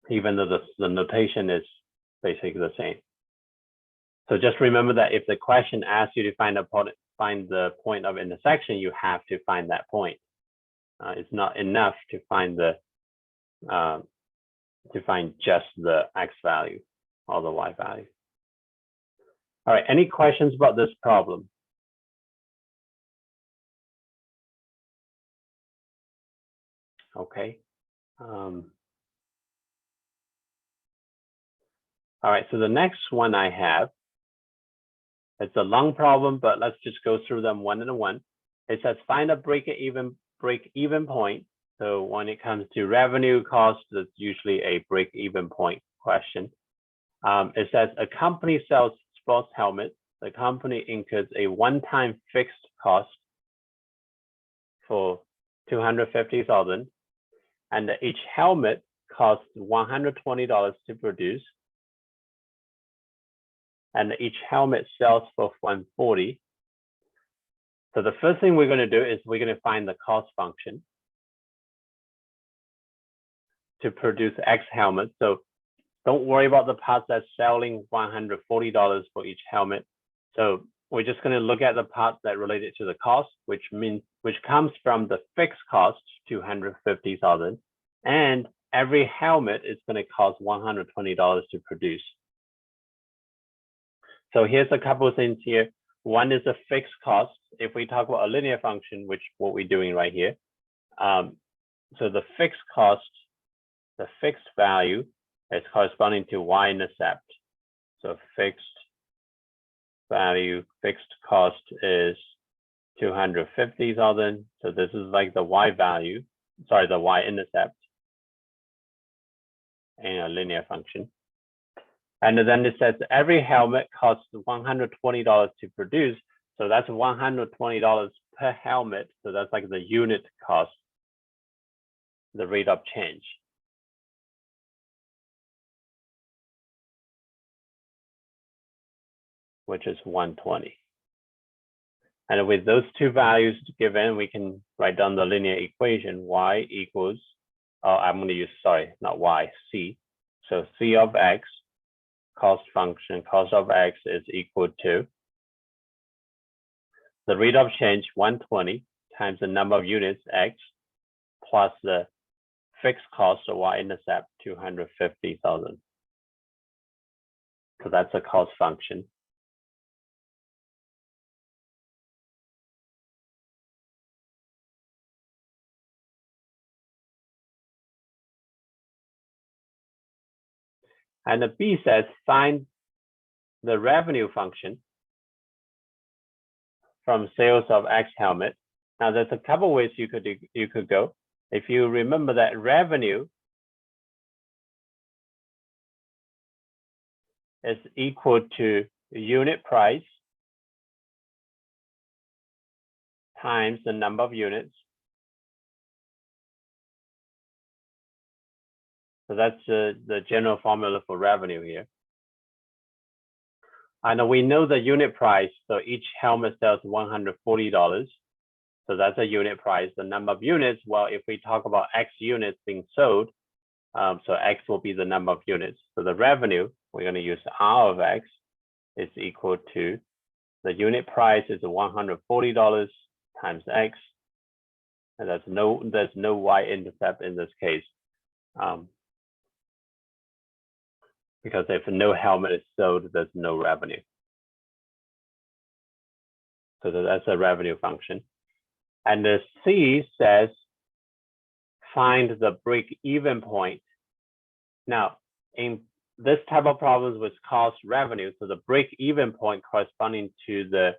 Speaker 2: Even though the notation is basically the same. So just remember that if the question asks you to find the point of intersection, you have to find that point. It's not enough to find just the x value or the y value. All right, any questions about this problem? Okay. All right, so the next one I have, it's a long problem, but let's just go through them one at a one. It says find a break-even point. So when it comes to revenue cost, it's usually a break-even point question. It says a company sells sports helmets. The company incurs a one-time fixed cost for $250,000, and each helmet costs $120 to produce. And each helmet sells for $140. So the first thing we're going to do is we're going to find the cost function to produce X helmets. So don't worry about the parts that's selling $140 for each helmet. So we're just going to look at the parts that related to the cost, which comes from the fixed cost, $250,000, and every helmet is going to cost $120 to produce. So here's a couple of things here. One is a fixed cost. If we talk about a linear function, which what we're doing right here, so the fixed cost, the fixed value is corresponding to Y-intercept. So fixed value, fixed cost is 250,000. So this is like the Y value, sorry, the Y-intercept in a linear function. And then it says every helmet costs $120 to produce. So that's $120 per helmet. So that's like the unit cost, the rate of change. Which is 120. And with those two values given, we can write down the linear equation. Y equals, I'm going to use, sorry, not Y, C. So C of X, cost function, cost of X is equal to the rate of change, 120, times the number of units, X, plus the fixed cost of Y-intercept, 250,000. So that's a cost function. And the B says find the revenue function from sales of X helmet. Now there's a couple ways you could go. If you remember that revenue is equal to unit price times the number of units. So that's the general formula for revenue here. And we know the unit price. So each helmet sells $140. So that's a unit price. The number of units, well, if we talk about X units being sold, so X will be the number of units. So the revenue, we're going to use R of X is equal to the unit price is $140 times X. And there's no Y-intercept in this case. Because if no helmet is sold, there's no revenue. So that's a revenue function. And the C says, find the break-even point. Now, in this type of problems with cost revenue, so the break-even point corresponding to the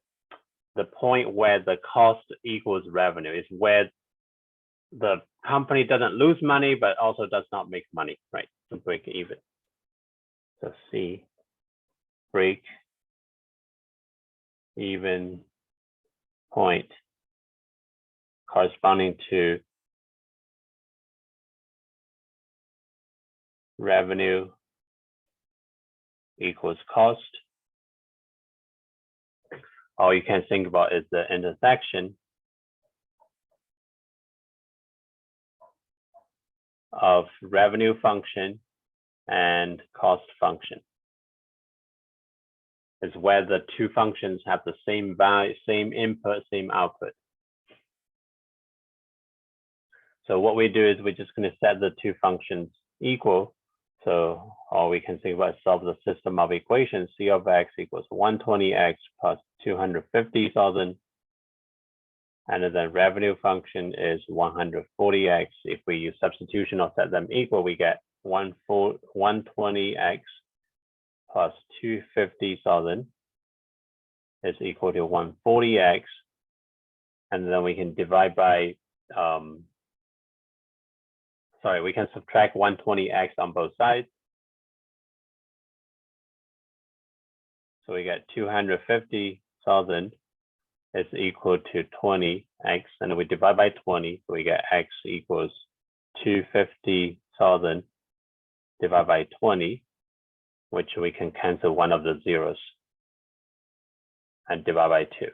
Speaker 2: point where the cost equals revenue is where the company doesn't lose money, but also does not make money, right? So break even. So C, break even point corresponding to revenue equals cost. All you can think about is the intersection of revenue function and cost function. Is where the two functions have the same value, same input, same output. So what we do is we're just going to set the two functions equal. So all we can think about is solve the system of equations. C of X equals 120X plus 250,000. And then revenue function is 140X. If we use substitution or set them equal, we get 120X plus 250,000 is equal to 140X. And then we can divide by, we can subtract 120X on both sides. So we get 250,000 is equal to 20X, and we divide by 20, so we get X equals 250,000 divided by 20, which we can cancel one of the zeros and divide by 2.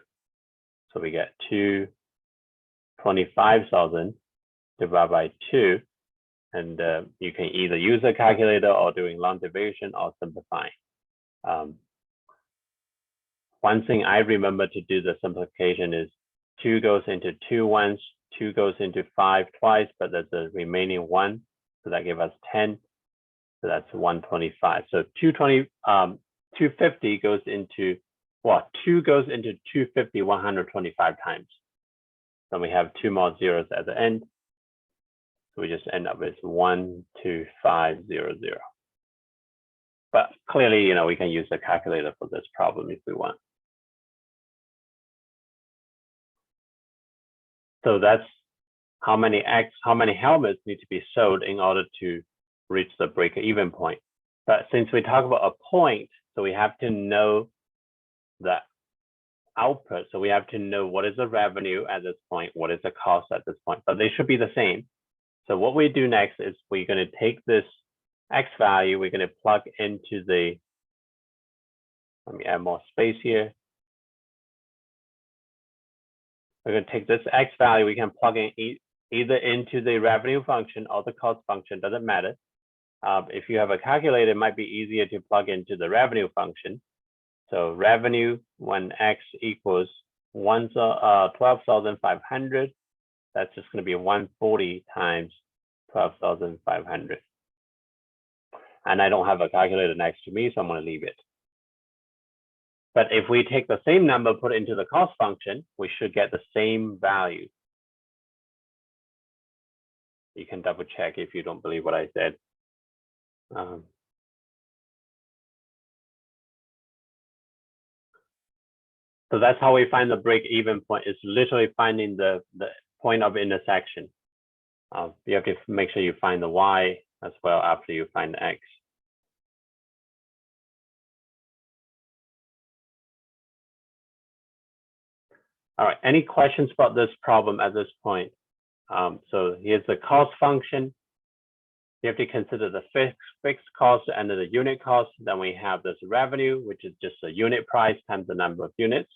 Speaker 2: So we get 225,000 divided by 2, and you can either use a calculator or doing long division or simplifying. One thing I remember to do the simplification is 2 goes into 2 once, 2 goes into 5 twice, but there's a remaining 1, so that gives us 10. So that's 125. So 250 goes into well, 2 goes into 250 125 times. Then we have 2 more zeros at the end. So we just end up with 12500. But clearly, you know, we can use the calculator for this problem if we want. So that's how many helmets need to be sold in order to reach the break-even point. But since we talk about a point, so we have to know the output. So we have to know what is the revenue at this point, what is the cost at this point, but they should be the same. So what we do next is we're going to take this X value, we're going to plug into the, let me add more space here. We're going to take this X value, we can plug in either into the revenue function or the cost function, doesn't matter. If you have a calculator, it might be easier to plug into the revenue function. So revenue when X equals 12,500, that's just going to be 140 times 12,500. And I don't have a calculator next to me, so I'm going to leave it. But if we take the same number, put it into the cost function, we should get the same value. You can double check if you don't believe what I said. So that's how we find the break-even point. It's literally finding the point of intersection. You have to make sure you find the Y as well after you find the X. All right, any questions about this problem at this point? So here's the cost function. You have to consider the fixed cost and the unit cost. Then we have this revenue, which is just the unit price times the number of units.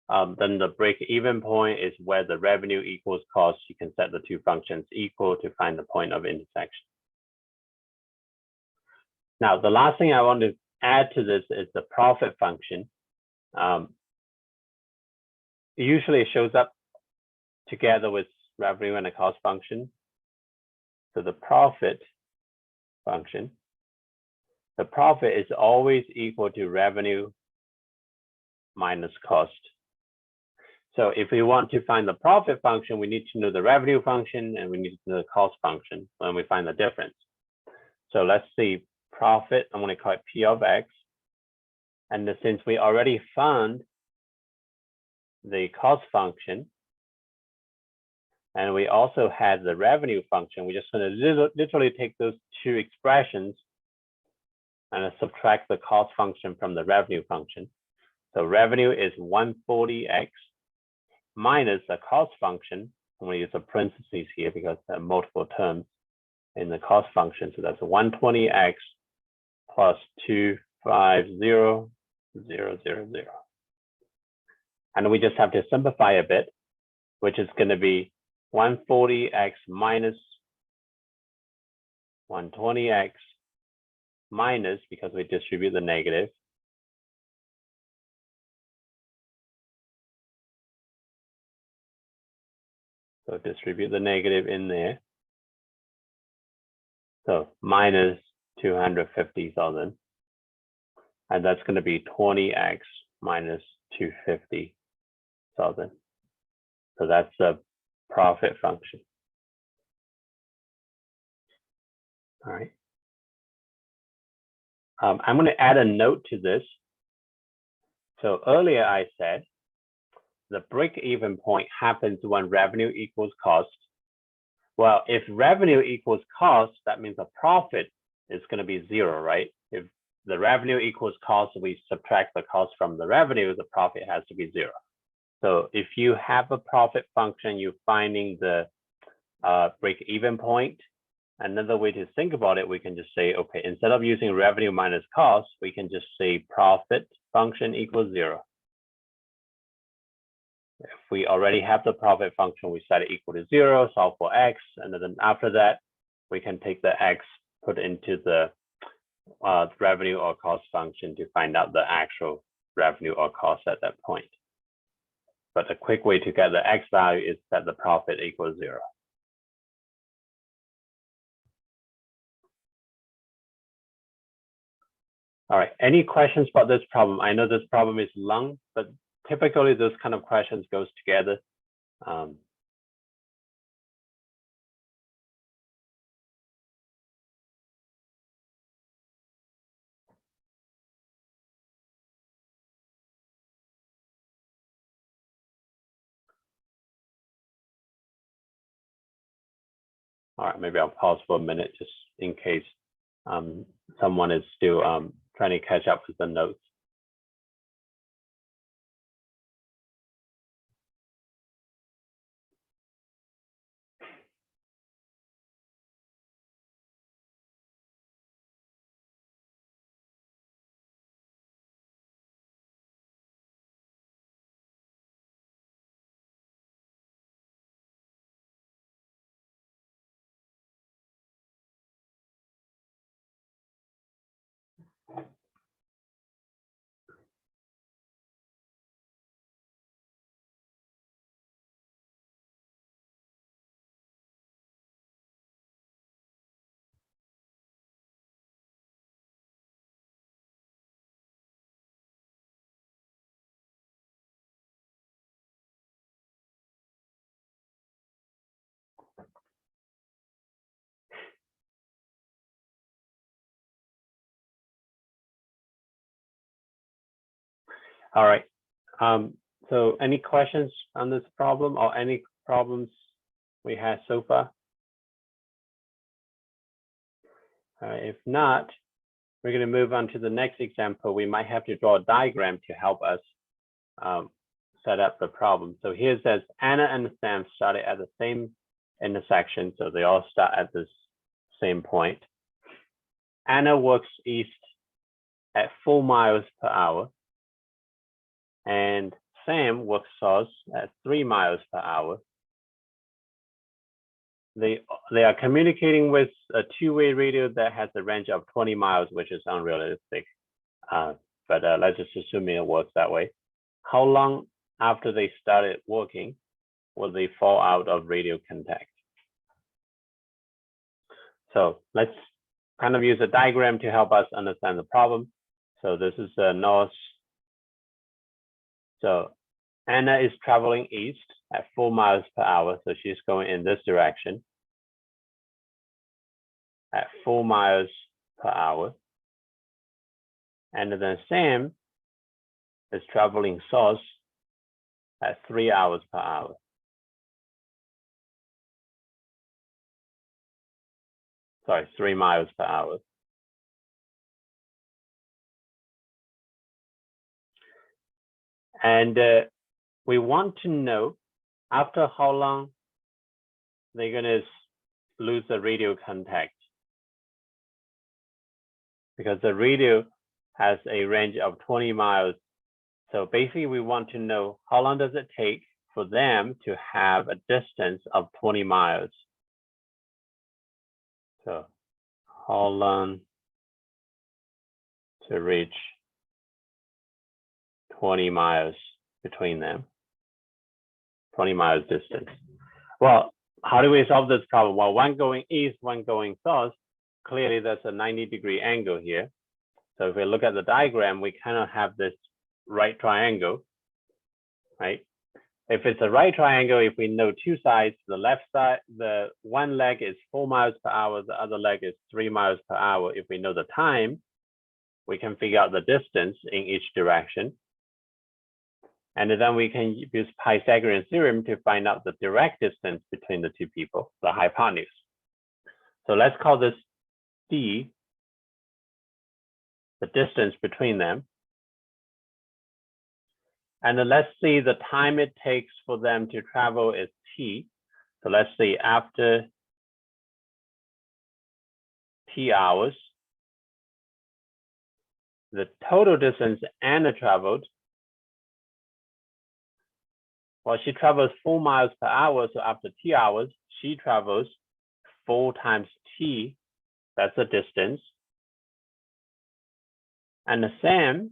Speaker 2: Then the break-even point is where the revenue equals cost. You can set the two functions equal to find the point of intersection. Now, the last thing I want to add to this is the profit function. Usually it shows up together with revenue and a cost function. So the profit function, the profit is always equal to revenue minus cost. So if we want to find the profit function, we need to know the revenue function and we need to know the cost function when we find the difference. So let's see profit, I'm going to call it P of X. And since we already found the cost function, and we also had the revenue function, we're just going to literally take those two expressions and subtract the cost function from the revenue function. So revenue is 140x minus the cost function. I'm going to use a parentheses here because there are multiple terms in the cost function. So that's 120x plus 250,000. And we just have to simplify a bit, which is going to be 140x minus 120x minus, because we distribute the negative, so distribute the negative in there. So minus 250,000. And that's going to be 20x minus 250,000. So that's the profit function. All right. I'm going to add a note to this. So earlier I said the break-even point happens when revenue equals cost. Well, if revenue equals cost, that means the profit is going to be 0, right? If the revenue equals cost, we subtract the cost from the revenue, the profit has to be 0. So if you have a profit function, you're finding the break-even point. Another way to think about it, we can just say, okay, instead of using revenue minus cost, we can just say profit function equals 0. If we already have the profit function, we set it equal to 0, solve for x, and then after that, we can take the x, put into the revenue or cost function to find out the actual revenue or cost at that point. But a quick way to get the x value is set the profit equals 0. All right, any questions about this problem? I know this problem is long, but typically those kind of questions goes together. All right, maybe I'll pause for a minute just in case someone is still trying to catch up with the notes. All right. So any questions on this problem or any problems we had so far? If not, we're going to move on to the next example. We might have to draw a diagram to help us set up the problem. So here it says Anna and Sam started at the same intersection. So they all start at this same point. Anna works east at 4 miles per hour. And Sam works south at 3 miles per hour. They are communicating with a two-way radio that has a range of 20 miles, which is unrealistic. But let's just assume it works that way. How long after they started working will they fall out of radio contact? So let's kind of use a diagram to help us understand the problem. So this is north. So Anna is traveling east at 4 miles per hour. So she's going in this direction at 4 miles per hour. And then Sam is traveling south at 3 hours per hour. Sorry, 3 miles per hour. And we want to know after how long they're going to lose the radio contact. Because the radio has a range of 20 miles. So basically we want to know how long does it take for them to have a distance of 20 miles. So how long to reach 20 miles between them, 20 miles distance. Well, how do we solve this problem? Well, one going east, one going south, clearly that's a 90-degree angle here. So if we look at the diagram, we kind of have this right triangle, right? If it's a right triangle, if we know two sides, the left side, the one leg is 4 miles per hour, the other leg is 3 miles per hour. If we know the time, we can figure out the distance in each direction. And then we can use Pythagorean theorem to find out the direct distance between the two people, the hypotenuse. So let's call this D, the distance between them. And then let's see the time it takes for them to travel is T. So let's see after T hours, the total distance Anna traveled. Well, she travels 4 miles per hour. So after T hours, she travels 4 times T. That's the distance. And the Sam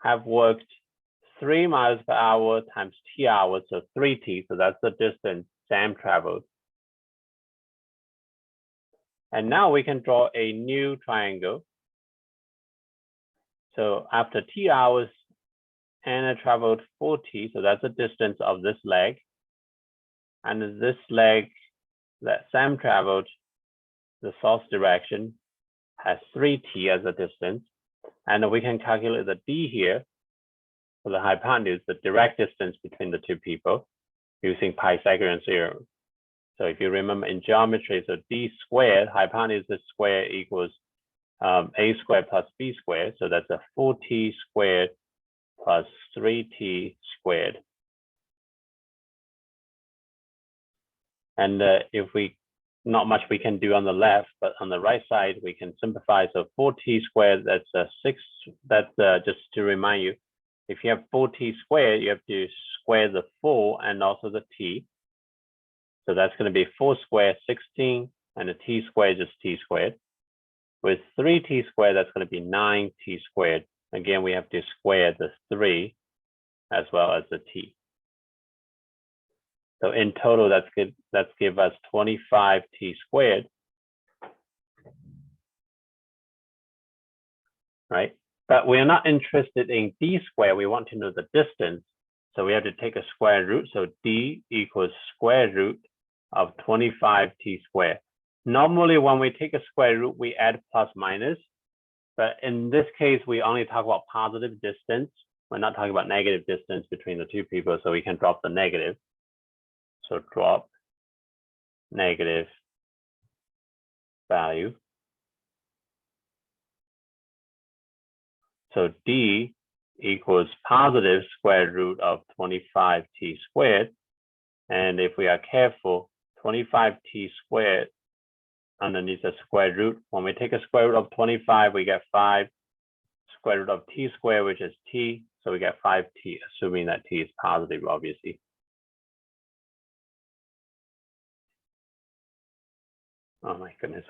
Speaker 2: have worked 3 miles per hour times T hours, so 3T. So that's the distance Sam traveled. And now we can draw a new triangle. So after t hours, Anna traveled 4t, so that's the distance of this leg. And this leg that Sam traveled, the source direction, has 3t as a distance. And we can calculate the d here for the hypotenuse, the direct distance between the two people, using Pythagorean Theorem. So if you remember in geometry, so d squared, hypotenuse squared equals a squared plus b squared. So that's a 4t squared plus 3t squared. And if we, not much we can do on the left, but on the right side, we can simplify. So 4t squared, that's a 6, that's just to remind you, if you have 4t squared, you have to square the 4 and also the t. So that's going to be 4 squared, 16, and the t squared is t squared. With 3t squared, that's going to be 9t squared. Again, we have to square the 3 as well as the t. So in total, that's give us 25t squared, right? But we're not interested in d squared. We want to know the distance. So we have to take a square root. So d equals square root of 25t squared. Normally, when we take a square root, we add plus minus. But in this case, we only talk about positive distance. We're not talking about negative distance between the two people, so we can drop the negative. So drop negative value. So d equals positive square root of 25t squared. And if we are careful, 25t squared underneath the square root, when we take a square root of 25, we get 5 square root of t squared, which is t. So we get 5t, assuming that t is positive, obviously. Oh my goodness,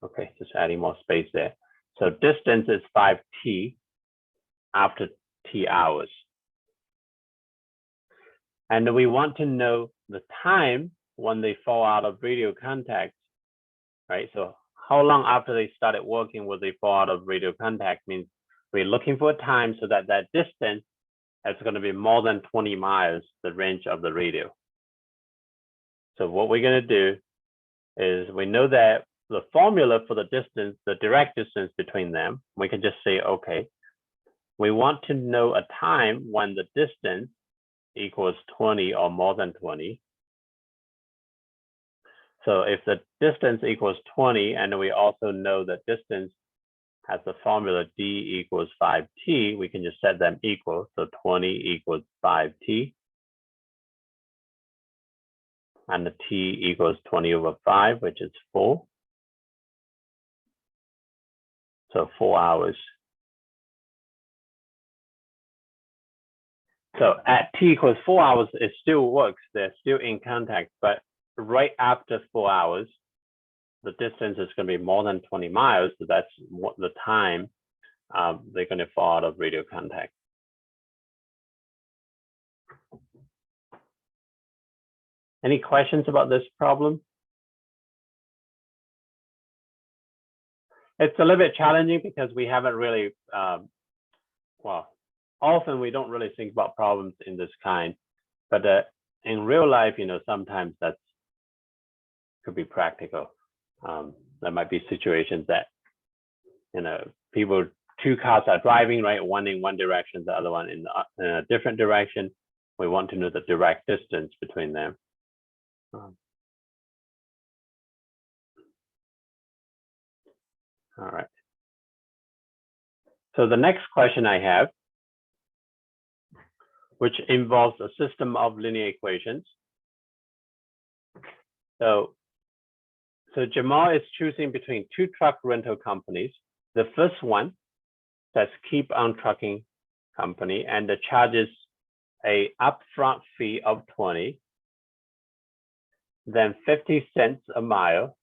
Speaker 2: okay, just adding more space there. So distance is 5t after t hours. And we want to know the time when they fall out of radio contact, right? So how long after they started working will they fall out of radio contact? Means we're looking for a time so that that distance is going to be more than 20 miles, the range of the radio. So what we're going to do is we know that the formula for the distance, the direct distance between them, we can just say, okay, we want to know a time when the distance equals 20 or more than 20. So if the distance equals 20, and we also know that distance has the formula d equals 5t, we can just set them equal. So 20 equals 5t. And the t equals 20 over 5, which is 4. So 4 hours. So at t equals 4 hours, it still works. They're still in contact, but right after 4 hours, the distance is going to be more than 20 miles. So that's what the time they're going to fall out of radio contact. Any questions about this problem? It's a little bit challenging because we haven't really, well, often we don't really think about problems in this kind, but in real life, you know, sometimes that could be practical. There might be situations that, you know, two cars are driving, right? One in one direction, the other one in a different direction. We want to know the direct distance between them. All right. So the next question I have, which involves a system of linear equations. So Jamal is choosing between two truck rental companies. The first one says Keep On Trucking Company, and it charges a upfront fee of 20, then 50 cents a mile.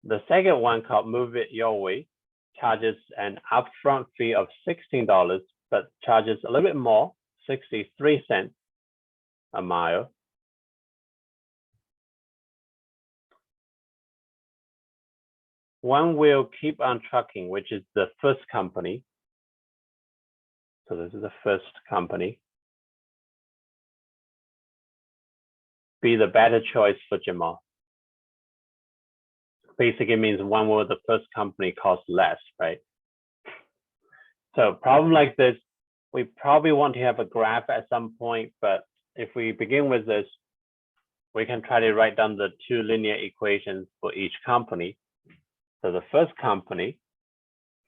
Speaker 2: The second one, called Move It Your Way, charges an upfront fee of $16, but charges a little bit more, 63 cents a mile. one will keep on trucking, which is the first company. So this is the first company. Be the better choice for Jamal. Basically means one will the first company cost less, right? So problem like this, we probably want to have a graph at some point, but if we begin with this, we can try to write down the two linear equations for each company. So the first company,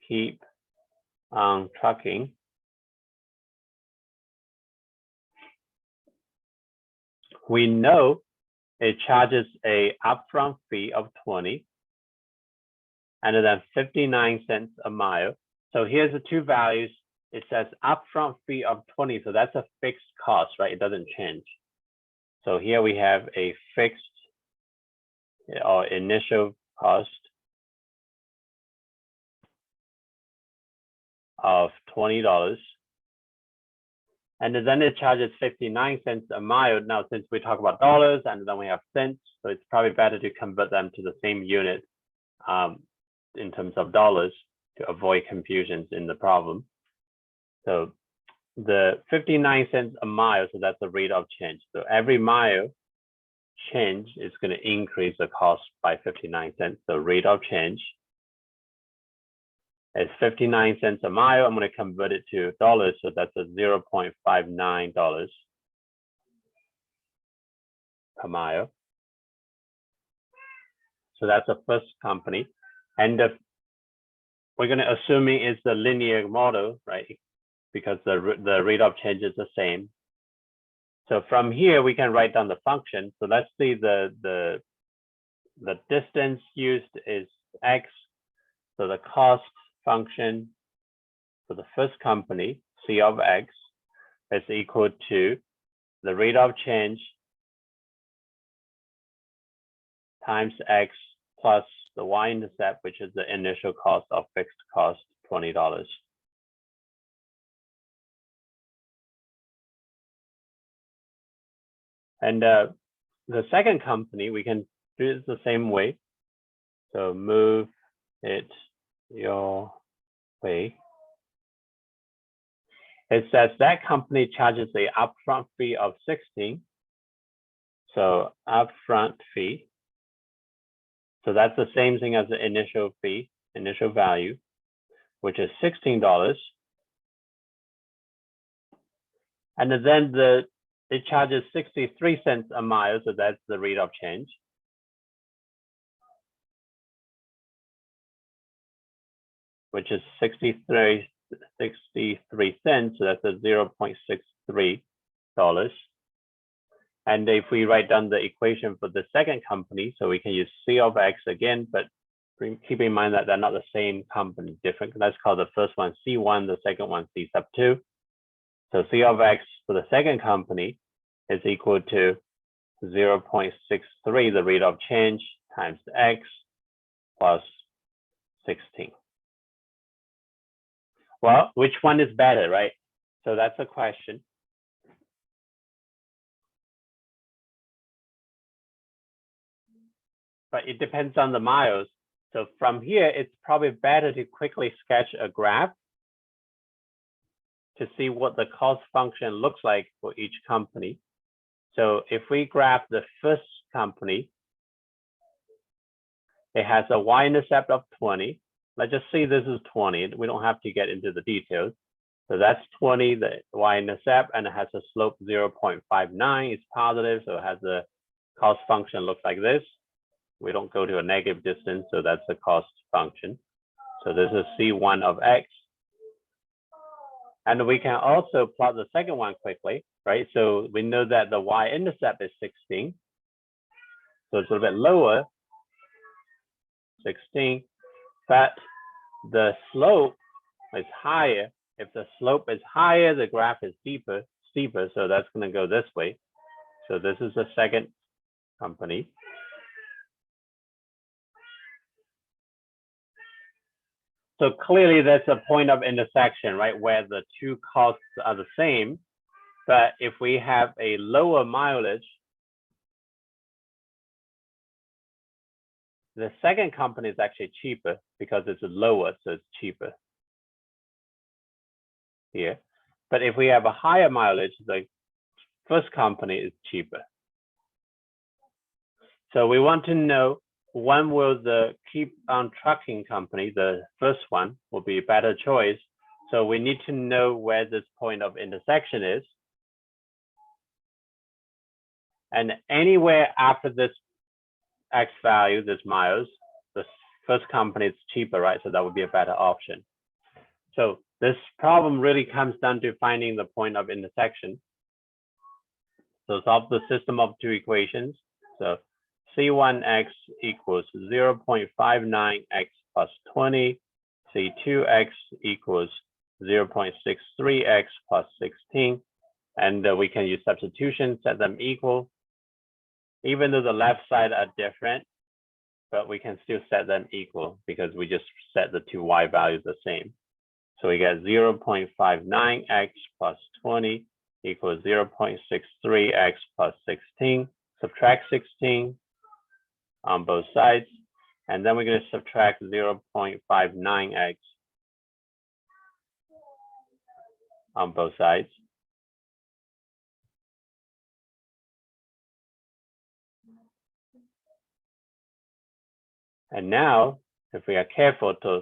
Speaker 2: keep on trucking. We know it charges a upfront fee of 20 and then 59 cents a mile. So here's the two values. It says upfront fee of 20. So that's a fixed cost, right? It doesn't change. So here we have a fixed or initial cost of $20. And then it charges 59 cents a mile. Now, since we talk about dollars and then we have cents, so it's probably better to convert them to the same unit in terms of dollars to avoid confusions in the problem. So the 59 cents a mile, so that's the rate of change. So every mile change is going to increase the cost by 59 cents. So rate of change is 59 cents a mile. I'm going to convert it to dollars. So that's a $0.59 per mile. So that's the first company. And we're going to assuming it's the linear model, right? Because the rate of change is the same. So from here, we can write down the function. So let's see the distance used is X. So the cost function for the first company, C of X, is equal to the rate of change times X plus the Y-intercept, which is the initial cost of fixed cost, $20. And the second company, we can do it the same way. So move it your way. It says that company charges a upfront fee of 16. So upfront fee. So that's the same thing as the initial fee, initial value, which is $16. And then it charges 63 cents a mile, so that's the rate of change. Which is 63 cents, so that's a $0.63. And if we write down the equation for the second company, so we can use C of X again, but keep in mind that they're not the same company, different. Let's call the first one C1, the second one C sub 2. So C of X for the second company is equal to 0.63, the rate of change, times X plus 16. Well, which one is better, right? So that's the question. But it depends on the miles. So from here, it's probably better to quickly sketch a graph to see what the cost function looks like for each company. So if we graph the first company, it has a Y-intercept of 20. Let's just say this is 20. We don't have to get into the details. So that's 20, the Y-intercept, and it has a slope 0.59. It's positive, so it has the cost function looks like this. We don't go to a negative distance, so that's the cost function. So this is C1 of X. And we can also plot the second one quickly, right? So we know that the Y-intercept is 16. So it's a little bit lower, 16, but the slope is higher. If the slope is higher, the graph is steeper, so that's going to go this way. So this is the second company. So clearly that's a point of intersection, right, where the two costs are the same. But if we have a lower mileage, the second company is actually cheaper because it's lower, so it's cheaper here. But if we have a higher mileage, the first company is cheaper. So we want to know when will the keep on trucking company, the first one, will be a better choice. So we need to know where this point of intersection is. And anywhere after this X value, this miles, the first company is cheaper, right? So that would be a better option. So this problem really comes down to finding the point of intersection. So solve the system of two equations. So C1x equals 0.59x plus 20, C2x equals 0.63x plus 16, and we can use substitution, set them equal. Even though the left side are different, but we can still set them equal because we just set the two y values the same. So we get 0.59x plus 20 equals 0.63x plus 16. Subtract 16 on both sides, and then we're going to subtract 0.59x on both sides. And now, if we are careful, to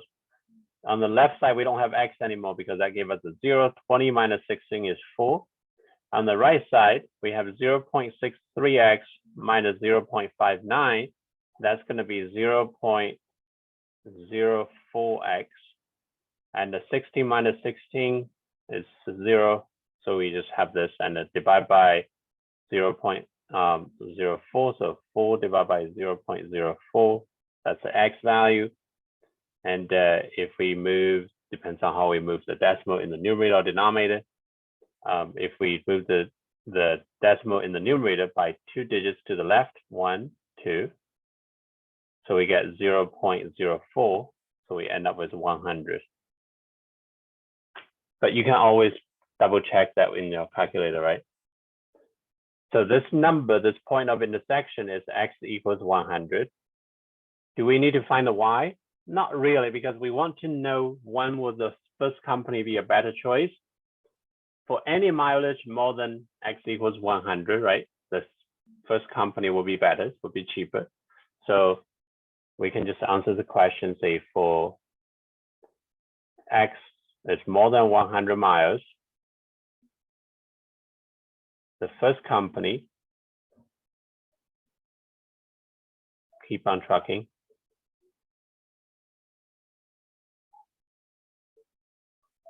Speaker 2: on the left side, we don't have x anymore because that gave us a 0. 20 minus 16 is 4. On the right side, we have 0.63x minus 0.59. That's going to be 0.04x. And the 16 minus 16 is 0. So we just have this and divide by 0.04. So 4 divided by 0.04. That's the x value. And if we move, depends on how we move the decimal in the numerator or denominator. If we move the decimal in the numerator by 2 digits to the left, 1, 2, so we get 0.04. So we end up with 100. But you can always double check that in your calculator, right? So this number, this point of intersection is x equals 100. Do we need to find the y? Not really, because we want to know when will the first company be a better choice. For any mileage more than x equals 100, right? The first company will be better, will be cheaper. So we can just answer the question, say for x is more than 100 miles, the first company, keep on trucking,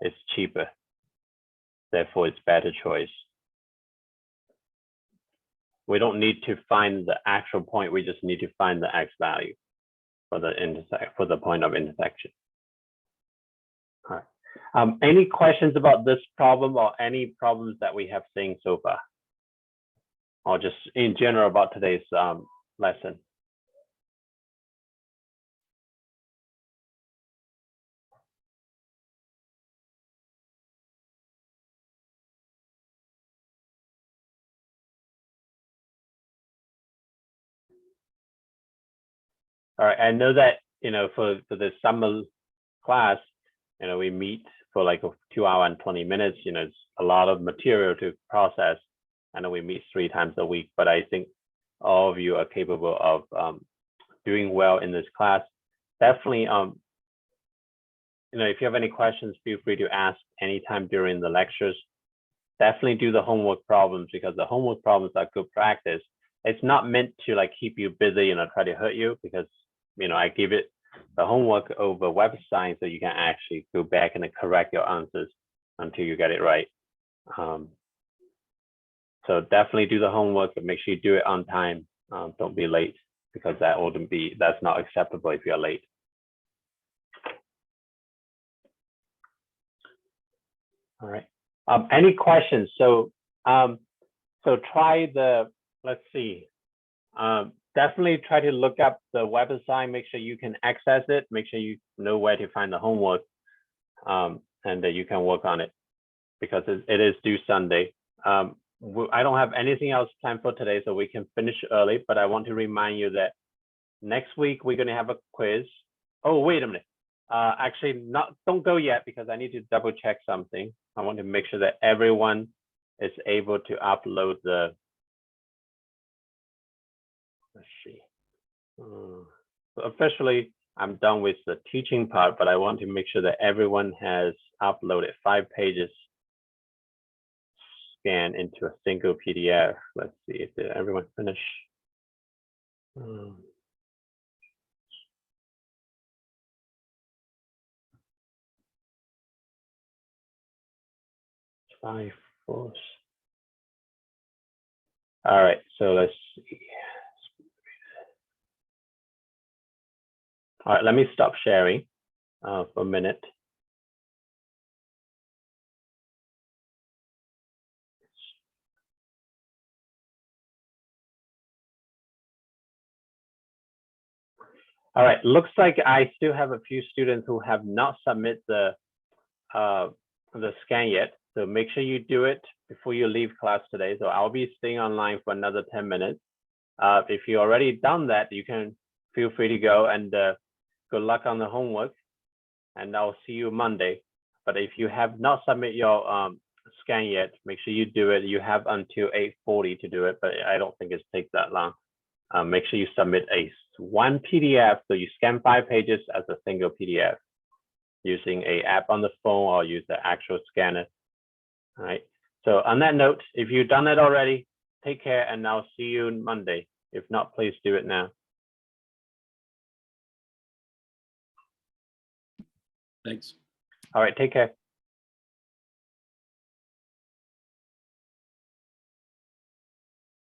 Speaker 2: is cheaper. Therefore, it's better choice. We don't need to find the actual point. We just need to find the x value for the point of intersection. All right. Any questions about this problem or any problems that we have seen so far? Or just in general about today's lesson? All right, I know that, for the summer class, we meet for like 2 hours and 20 minutes, it's a lot of material to process. I know we meet 3 times a week, but I think all of you are capable of doing well in this class. Definitely, if you have any questions, feel free to ask anytime during the lectures. Definitely do the homework problems because the homework problems are good practice. It's not meant to like keep you busy, try to hurt you because, I give it the homework over website so you can actually go back and correct your answers until you get it right. So definitely do the homework, but make sure you do it on time. Don't be late because that's not acceptable if you're late. All right. Any questions? So try let's see. Definitely try to look up the website, make sure you can access it, make sure you know where to find the homework, and that you can work on it because it is due Sunday. I don't have anything else planned for today, so we can finish early, but I want to remind you that Next week, we're going to have a quiz. Oh, wait a minute. Actually, don't go yet because I need to double check something. I want to make sure that everyone is able to upload the, let's see. So officially, I'm done with the teaching part, but I want to make sure that everyone has uploaded 5 pages scanned into a single PDF. Let's see if everyone finished. 5 4. All right, so let's see. All right, let me stop sharing for a minute. All right, looks like I still have a few students who have not submitted the scan yet. So make sure you do it before you leave class today. So I'll be staying online for another 10 minutes. If you already done that, you can feel free to go, and good luck on the homework. And I'll see you Monday. But if you have not submitted your scan yet, make sure you do it. You have until 8:40 to do it, but I don't think it takes that long. Make sure you submit one PDF. So you scan 5 pages as a single PDF using an app on the phone or use the actual scanner. All right. So on that note, if you've done it already, take care, and I'll see you Monday. If not, please do it now.
Speaker 4: Thanks.
Speaker 2: All right. Take care.